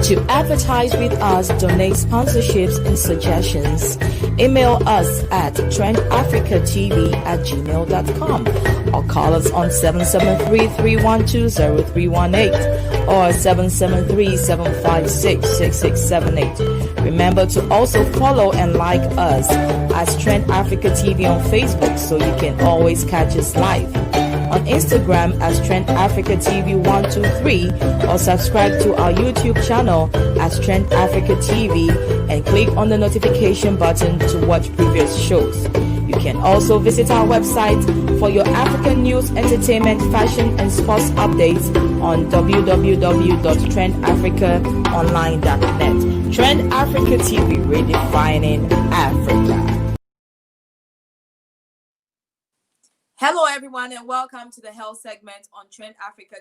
To advertise with us, donate sponsorships and suggestions, email us at trendafricatv@gmail.com or call us on 773-312-0318 or 773-756-6678. Remember to also follow and like us as Trend Africa TV on Facebook so you can always catch us live. On Instagram as Trend Africa TV 123 or subscribe to our YouTube channel as Trend Africa TV and click on the notification button to watch previous shows. You can also visit our website for your African news, entertainment, fashion and sports updates on www.trendafricaonline.net. Trend Africa TV, redefining Africa. Hello, everyone, and welcome to the health segment on Trend Africa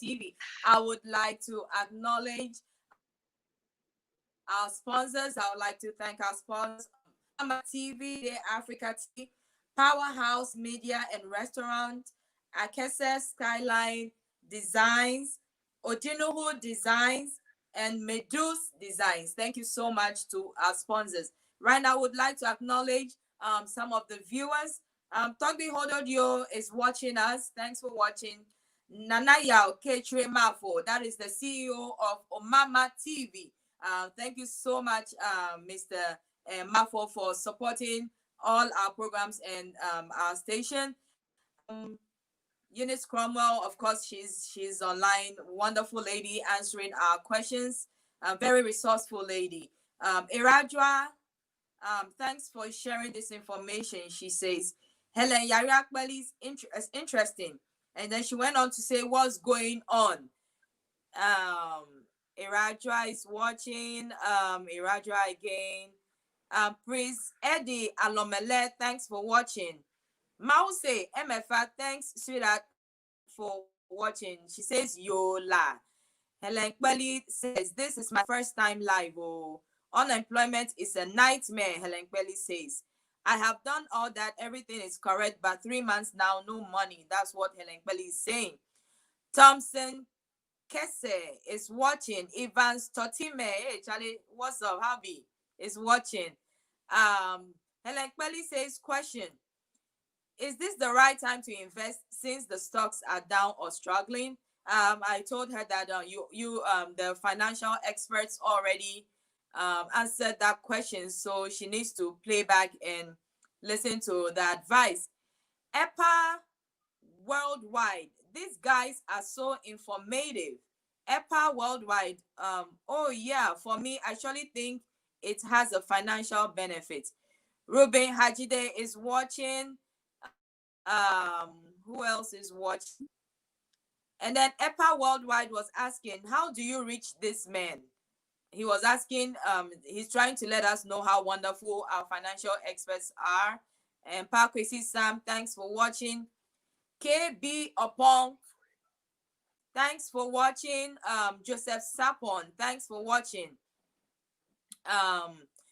TV. I would like to acknowledge our sponsors. I would like to thank our sponsors, TV, Africa TV, Powerhouse Media and Restaurant, Akese Skyline Designs, Ojinuhu Designs, and Medus Designs. Thank you so much to our sponsors. Right now, I would like to acknowledge some of the viewers. Togbi Hododio is watching us. Thanks for watching. Nana Yao Ketre Mafo, that is the CEO of Omama TV. Thank you so much, Mr. Mafo, for supporting all our programs and our station. Eunice Cromwell, of course, she's online. Wonderful lady answering our questions. Very resourceful lady. Irajwa, thanks for sharing this information. She says, Helen Yariakbali is interesting. And then she went on to say what's going on. Irajwa is watching. Irajwa again. Prince Eddie Alomele, thanks for watching. Mause MFA, thanks, sweetheart, for watching. She says, Yola. Helen Kweli says, this is my first time live. Oh, unemployment is a nightmare, Helen Kweli says. I have done all that. Everything is correct, but 3 months now, no money. That's what Helen Kweli is saying. Thompson Kese is watching. Evans Totime, hey, Charlie, what's up, hubby? Is watching. Helen Kweli says, question. Is this the right time to invest since the stocks are down or struggling? I told her that the financial experts already answered that question, so she needs to play back and listen to the advice. EPA Worldwide, these guys are so informative. EPA Worldwide, oh yeah, for me, I surely think it has a financial benefit. Ruben Hajide is watching. Who else is watching? And then EPA Worldwide was asking, how do you reach this man? He was asking, he's trying to let us know how wonderful our financial experts are. And Pakwesi Sam, thanks for watching. KB Opong, thanks for watching. Joseph Sapon, thanks for watching.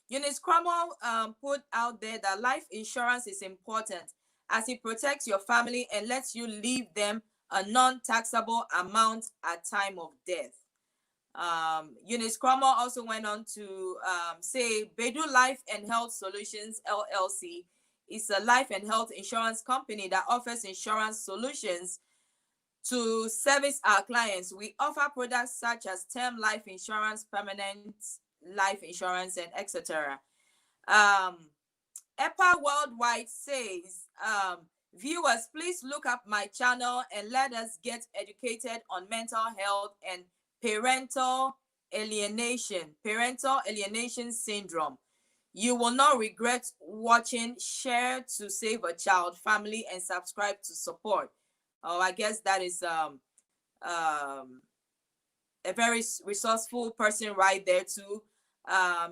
Eunice Cromwell put out there that life insurance is important as it protects your family and lets you leave them a non-taxable amount at time of death. Eunice Cromer also went on to say BADU Life and Health Solutions LLC is a life and health insurance company that offers insurance solutions to service our clients. We offer products such as term life insurance, permanent life insurance, and etc. EPA Worldwide says, viewers, please look up my channel and let us get educated on mental health and parental alienation syndrome. You will not regret watching. Share to save a child, family, and subscribe to support. Oh, I guess that is a very resourceful person right there too.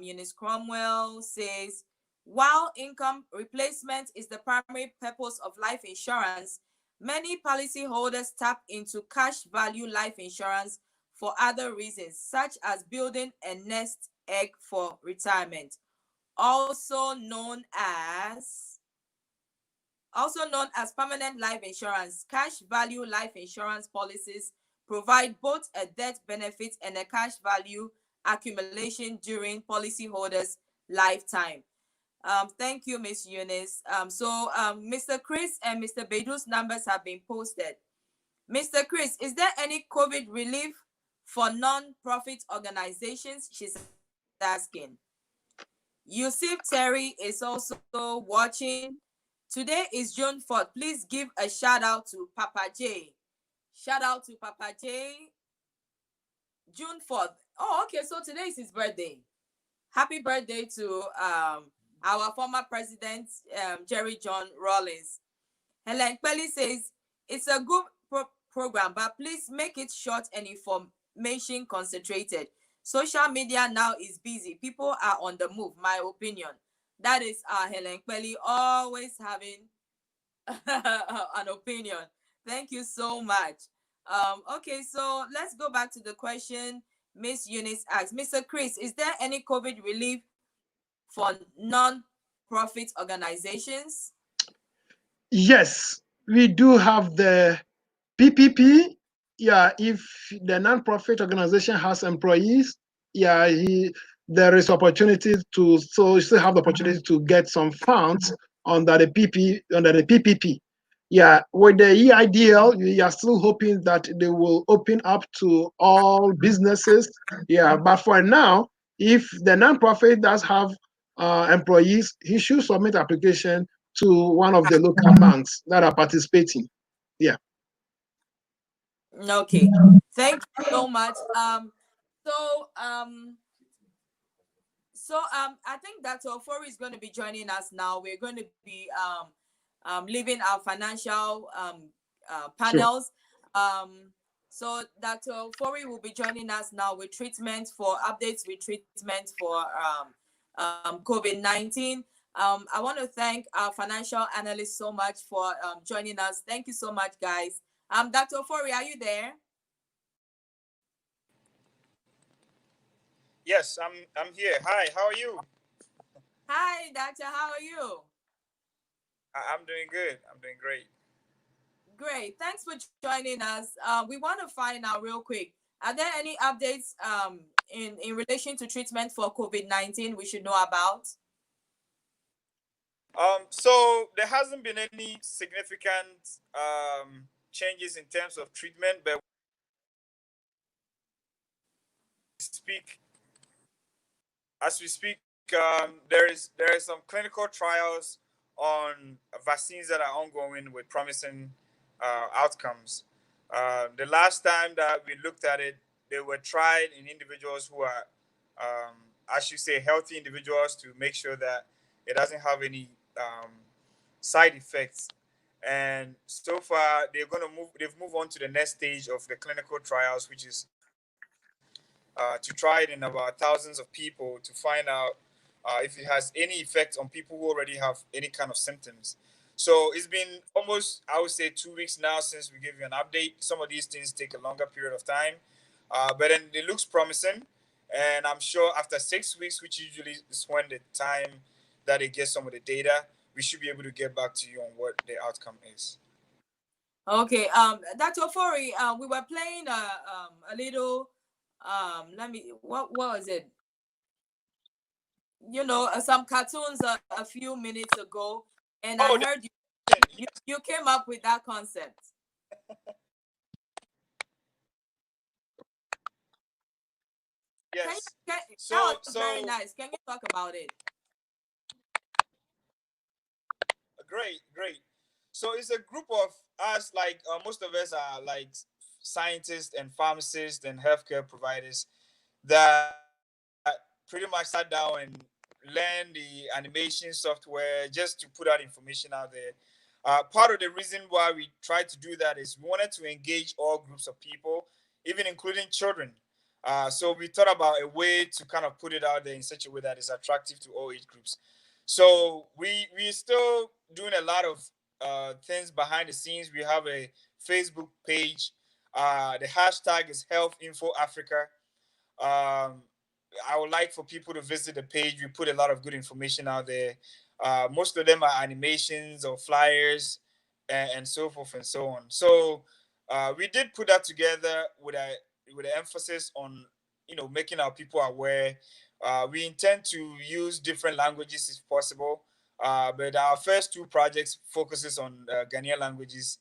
Eunice Cromwell says, while income replacement is the primary purpose of life insurance, many policyholders tap into cash value life insurance for other reasons, such as building a nest egg for retirement, also known as permanent life insurance. Cash value life insurance policies provide both a death benefit and a cash value accumulation during policyholders' lifetime. Thank you, Ms. Eunice. Mr. Chris and Mr. Bedu's numbers have been posted. Mr. Chris, is there any COVID relief for non-profit organizations? She's asking. Yusuf Terry is also watching. Today is June 4th. Please give a shout out to Papa J. Shout out to Papa J. June 4th. Oh, okay. So today is his birthday. Happy birthday to our former president, Jerry John Rawlings. Helen Pelly says, it's a good program, but please make it short and information concentrated. Social media now is busy. People are on the move, my opinion. That is Helen Pelly, always having an opinion. Thank you so much. Okay, so let's go back to the question Miss Eunice asked. Mr. Chris, is there any COVID relief for non-profit organizations? Yes, we do have the PPP. Yeah, if the non-profit organization has employees, yeah, there is opportunity to, so you still have the opportunity to get some funds under the PPP. Yeah, with the EIDL, we are still hoping that they will open up to all businesses. Yeah, but for now, if the non-profit does have employees, he should submit application to one of the local banks that are participating. Yeah. Okay, thank you so much. I think Dr. Ofori is going to be joining us now. We're going to be leaving our financial panels. Sure. So Dr. Ofori will be joining us now with updates with treatment for COVID-19. I want to thank our financial analyst so much for joining us. Thank you so much, guys. Dr. Ofori, are you there? Yes, I'm here. Hi, how are you? Hi, Doctor. How are you? I'm doing good. I'm doing great. Great. Thanks for joining us. We want to find out real quick, are there any updates in relation to treatment for COVID-19 we should know about? So there hasn't been any significant changes in terms of treatment, but as we speak, there is some clinical trials on vaccines that are ongoing with promising outcomes. The last time that we looked at it, they were tried in individuals who are, as you say, healthy individuals, to make sure that it doesn't have any side effects. And so far, they've moved on to the next stage of the clinical trials, which is to try it in about thousands of people to find out if it has any effect on people who already have any kind of symptoms. So it's been almost, I would say, 2 weeks now since we gave you an update. Some of these things take a longer period of time, but then it looks promising. And I'm sure after 6 weeks, which usually is when the time that they get some of the data, we should be able to get back to you on what the outcome is. Okay. Dr. Ofori, we were playing a little. What was it? Some cartoons a few minutes ago, and I heard you came up with that concept. Yes. That was very nice. Can you talk about it? Great. So it's a group of us, like most of us are like scientists and pharmacists and healthcare providers that pretty much sat down and learned the animation software just to put out information out there. Part of the reason why we tried to do that is we wanted to engage all groups of people, even including children. So we thought about a way to kind of put it out there in such a way that is attractive to all age groups. So we're still doing a lot of things behind the scenes. We have a Facebook page. The hashtag is Health Info Africa. I would like for people to visit the page. We put a lot of good information out there. Most of them are animations or flyers and so forth and so on. So we did put that together with an emphasis on making our people aware. We intend to use different languages if possible, but our first two projects focuses on Ghanaian languages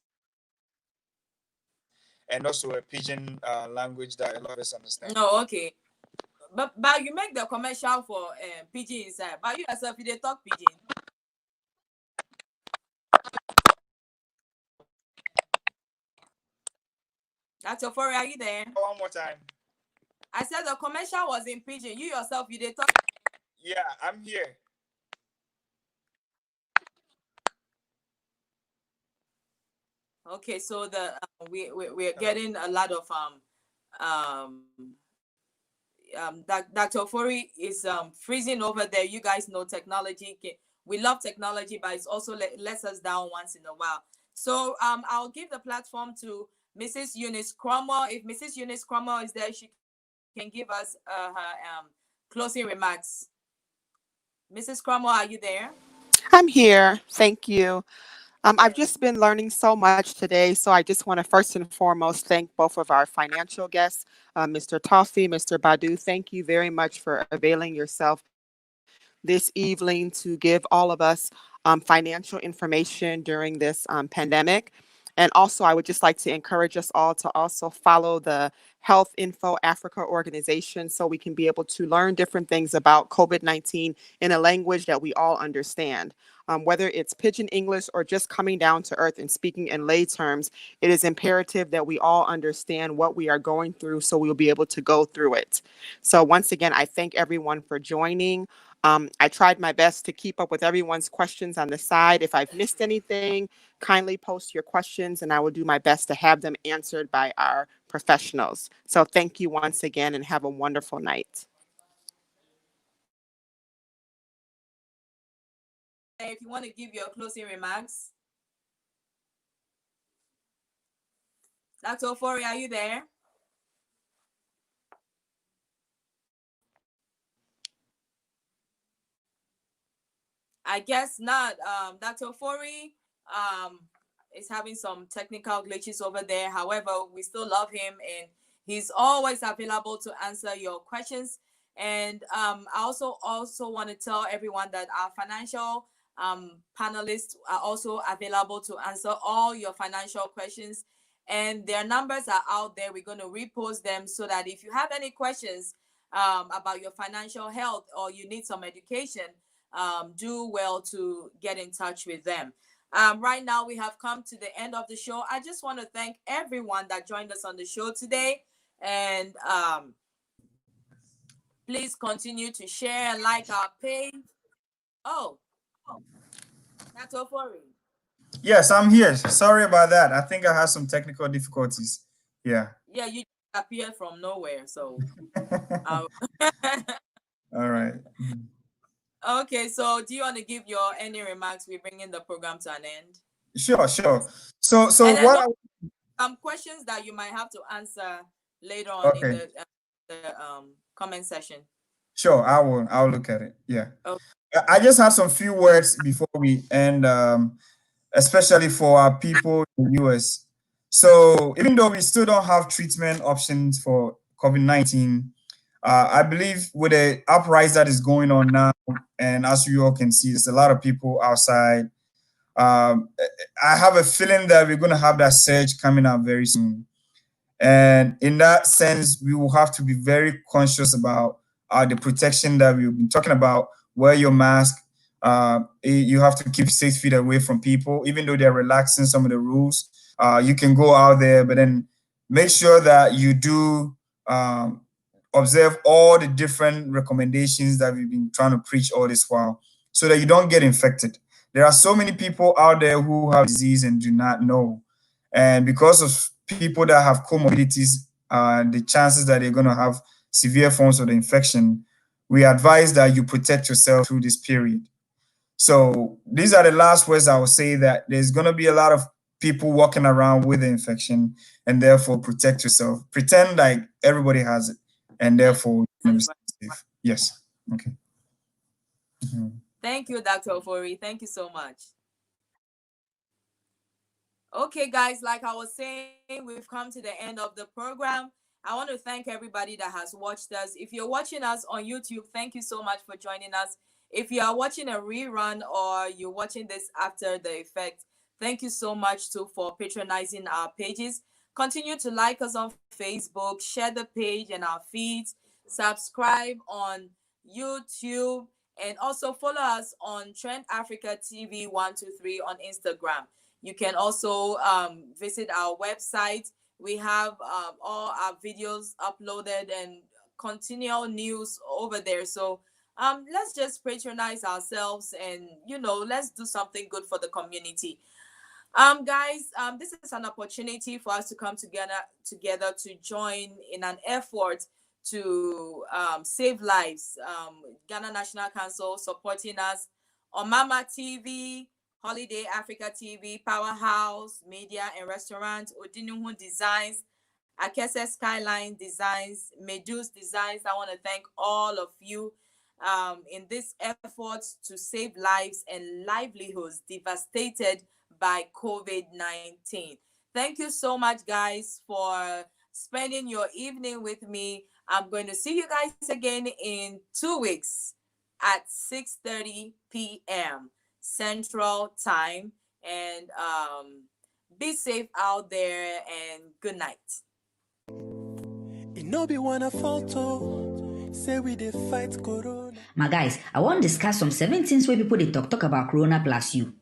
and also a pidgin language that a lot of us understand. No, okay. But you make the commercial for pidgin inside. But you yourself, you dey talk pidgin. Dr. Ofori, are you there? One more time. I said the commercial was in pidgin. You yourself, you dey talk. Yeah, I'm here. Okay, so we're getting a lot of Dr. Ofori is freezing over there. You guys know technology. We love technology, but it's also lets us down once in a while. So I'll give the platform to Mrs. Eunice Cromwell. If Mrs. Eunice Cromwell is there, she can give us her closing remarks. Mrs. Cromwell, are you there? I'm here. Thank you. I've just been learning so much today, so I just want to first and foremost thank both of our financial guests, Mr. TOFFEY, Mr. BADU. Thank you very much for availing yourself this evening to give all of us financial information during this pandemic. And also, I would just like to encourage us all to also follow the Health Info Africa organization so we can be able to learn different things about COVID-19 in a language that we all understand. Whether it's pidgin English or just coming down to earth and speaking in lay terms, it is imperative that we all understand what we are going through so we'll be able to go through it. So once again, I thank everyone for joining. I tried my best to keep up with everyone's questions on the side. If I've missed anything, kindly post your questions and I will do my best to have them answered by our professionals. So thank you once again and have a wonderful night. If you want to give your closing remarks. Dr. Ofori, are you there? I guess not. Dr. Ofori is having some technical glitches over there. However, we still love him and he's always available to answer your questions. And I also want to tell everyone that our financial panelists are also available to answer all your financial questions. And their numbers are out there. We're going to repost them so that if you have any questions about your financial health or you need some education, do well to get in touch with them. Right now, we have come to the end of the show. I just want to thank everyone that joined us on the show today. And please continue to share and like our page. Oh, that's Ofori. Yes, I'm here. Sorry about that. I think I had some technical difficulties. Yeah. Yeah, you appeared from nowhere. So. All right. Okay, so do you want to give your any remarks? We're bringing the program to an end. Sure. So what? Questions that you might have to answer later on in the comment section. Sure, I'll look at it. Yeah. Okay. I just have some few words before we end, especially for our people in the US. So even though we still don't have treatment options for COVID-19, I believe with the uprise that is going on now, and as you all can see, there's a lot of people outside. I have a feeling that we're going to have that surge coming up very soon. And in that sense, we will have to be very conscious about the protection that we've been talking about. Wear your mask. You have to keep 6 feet away from people, even though they're relaxing some of the rules. You can go out there, but then make sure that you do observe all the different recommendations that we've been trying to preach all this while, so that you don't get infected. There are so many people out there who have disease and do not know. And because of people that have comorbidities, the chances that they're going to have severe forms of the infection, we advise that you protect yourself through this period. So these are the last words I will say, that there's going to be a lot of people walking around with the infection, and therefore protect yourself. Pretend like everybody has it, and therefore you're gonna be safe. Yes. Okay. Thank you, Dr. Ofori. Thank you so much. Okay, guys, like I was saying, we've come to the end of the program. I want to thank everybody that has watched us. If you're watching us on YouTube, thank you so much for joining us. If you are watching a rerun or you're watching this after the effect, thank you so much too for patronizing our pages. Continue to like us on Facebook, share the page and our feeds, subscribe on YouTube, and also follow us on Trend Africa TV 123 on Instagram. You can also visit our website. We have all our videos uploaded and continual news over there. So let's just patronize ourselves, and let's do something good for the community. Guys, this is an opportunity for us to come together to join in an effort to save lives. Ghana National Council supporting us on Mama TV, Holiday Africa TV, Powerhouse Media and Restaurant, Odinuhu Designs, Akese Skyline Designs, Medus Designs. I want to thank all of you in this effort to save lives and livelihoods devastated by COVID-19. Thank you so much, guys, for spending your evening with me. I'm going to see you guys again in 2 weeks at 6:30 p.m. Central Time. And be safe out there, and good night. It no be wanna photo. Say we dey fight corona. My guys, I want to discuss some 7 things where people they talk about corona plus you.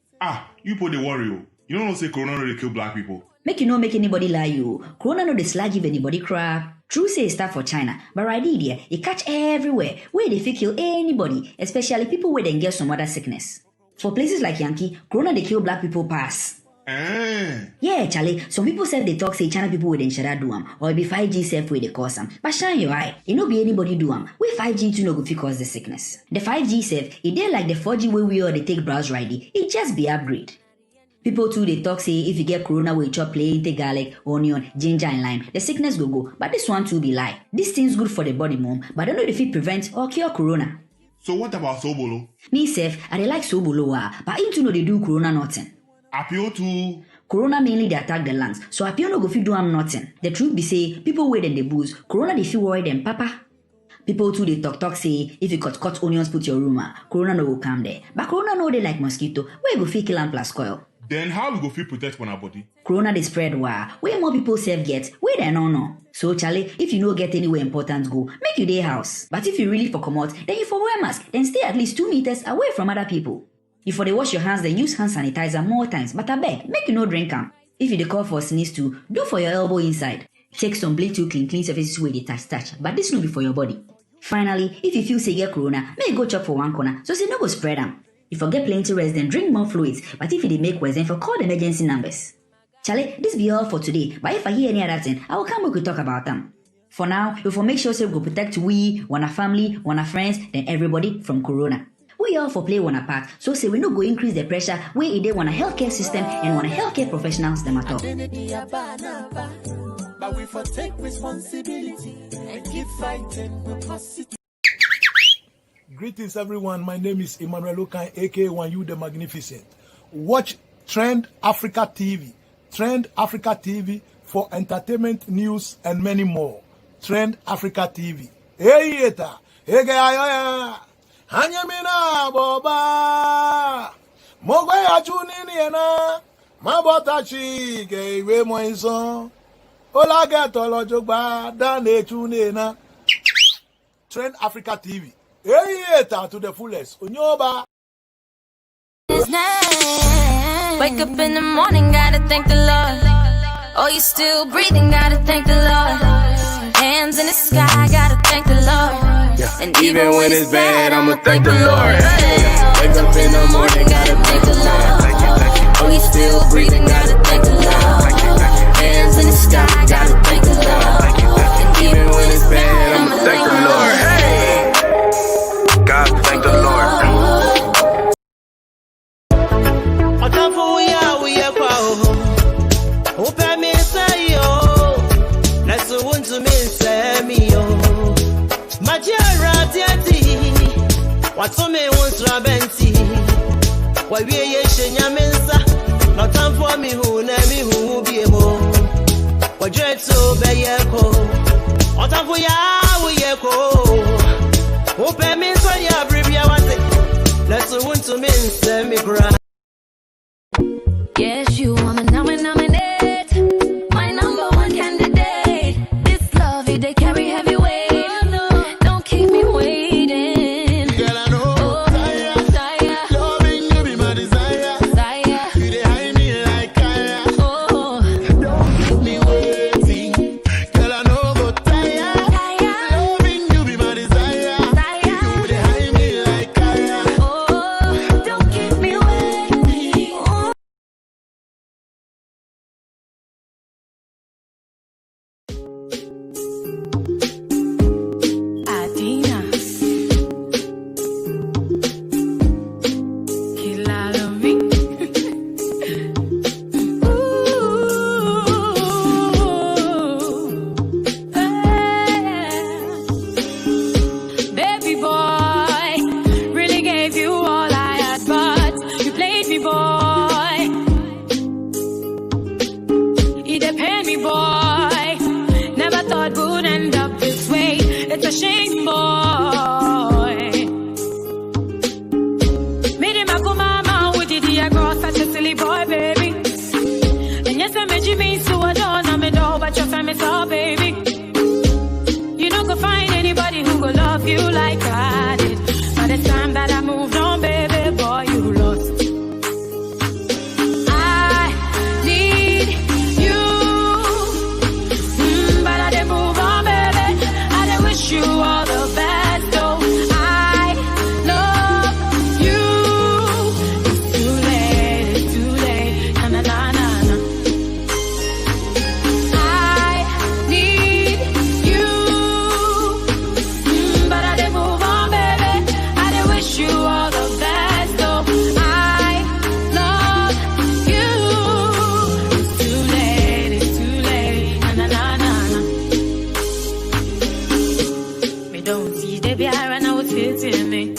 You put the worry. You don't know say corona really kill black people. Make you no make anybody lie you. Corona no dey slag give anybody crap. True say it start for China, but right here, it catch everywhere where they fit kill anybody, especially people where they get some other sickness. For places like Yankee, corona they kill black people pass. Yeah, Charlie. Some people say they talk say China people with shada do am, or it be 5G self where they cause them. But shine your eye, it no be anybody do am. We 5G too no go fit cause the sickness. The 5G self, it dey like the 4G way we all they take browse righty. It just be upgrade. People too they talk say if you get corona we chop plain, take garlic, onion, ginger and lime, the sickness go. But this one too be lie. This thing's good for the body, mom, but I don't know if it prevent or cure corona. So what about Sobolo? Me self, I dey like Sobolo, but into no they do corona nothing. Appeal to Corona mainly they attack the lungs, so appeal no go fit do am nothing. The truth be say, people wey dem dey booze, corona they feel worried them, papa. People too they talk say if you cut onions put your room, corona no go come there. But corona no they like mosquito, where go fit kill am plus coil. then how we go feel protect on our body? Corona they spread where more people self get, where they no know. So Charlie, if you no get anywhere important go, make you dey house. But if you really for come out, then you for wear mask, then stay at least 2 meters away from other people. If they wash your hands, then use hand sanitizer more times. But I beg, make you no drink am. If you dey call for sneeze too, do for your elbow inside. Take some bleach to clean surfaces where they touch. But this no be for your body. Finally, if you feel say get corona, make you go chop for one corner, so say no go spread am. If you get plenty rest, then drink more fluids. But if you make worse, then for call the emergency numbers. Charlie, this be all for today. But if I hear any other thing, I will come we could talk about them. For now, you for make sure say we go protect we, one our family, one our friends, then everybody from corona. We all for play one part, so say we no go increase the pressure where it dey on a healthcare system and on a healthcare professionals them at all. But we for take responsibility and keep fighting with positive. Greetings, everyone. My name is Emmanuel Okan, aka One You the Magnificent. Watch Trend Africa TV Trend Africa TV for entertainment, news, and many more. Trend Africa TV. Hey, eta. Hey, gaya. Hanyamina boba. Mogwe achunini na. Mabotachi geiwe moinson. Ola gato lojogba dane chune na. Trend Africa TV. Hey, eta to the fullest. Unyoba. Wake up in the morning, gotta thank the Lord. Oh, you still breathing, gotta thank the Lord. Hands in the sky, gotta thank the Lord. Yeah. And even when it's bad, I'ma thank the Lord. Wake up in the morning, gotta thank the Lord. Oh, you still breathing, gotta thank the Lord. Hands in the sky, gotta thank the Lord. And even when it's bad, I'ma thank the Lord. Hey, God, thank the Lord. What's on me once Rabenti? Why we ye shenya mensa? Not time for me who name who be a mo. What dread so be ye ko? What time for ya we ye ko? Who pay me so ya bribia was it? Let's want to me send me cry. Yes, you are my nominate, my number one candidate. This love, they carry heavy weight. Don't keep me waiting. You like I did. By the time that I moved on, baby boy, you lost. I need you, but I didn't move on, baby. I didn't wish you all the best, though. I love you. It's too late, na na na na na. I need you. You all the best, though. I love you. It's too late, na na na na na. Me don't see the bear and I was hitting me.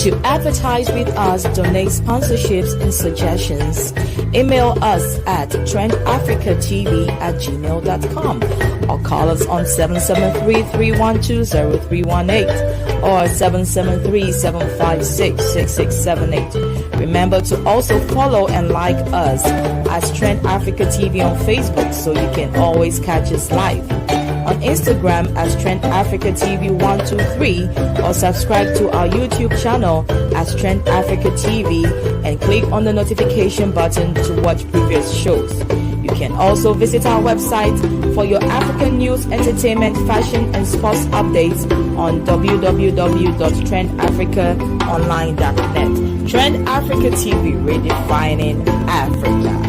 To advertise with us, donate sponsorships and suggestions, email us at trendafricatv@gmail.com or call us on 773-312-0318 or 773-756-6678. Remember to also follow and like us as Trend Africa TV on Facebook so you can always catch us live. On Instagram as Trend Africa TV 123 or subscribe to our YouTube channel as Trend Africa TV and click on the notification button to watch previous shows. You can also visit our website for your African news, entertainment, fashion and sports updates on www.trendafricaonline.net. Trend Africa TV, redefining Africa.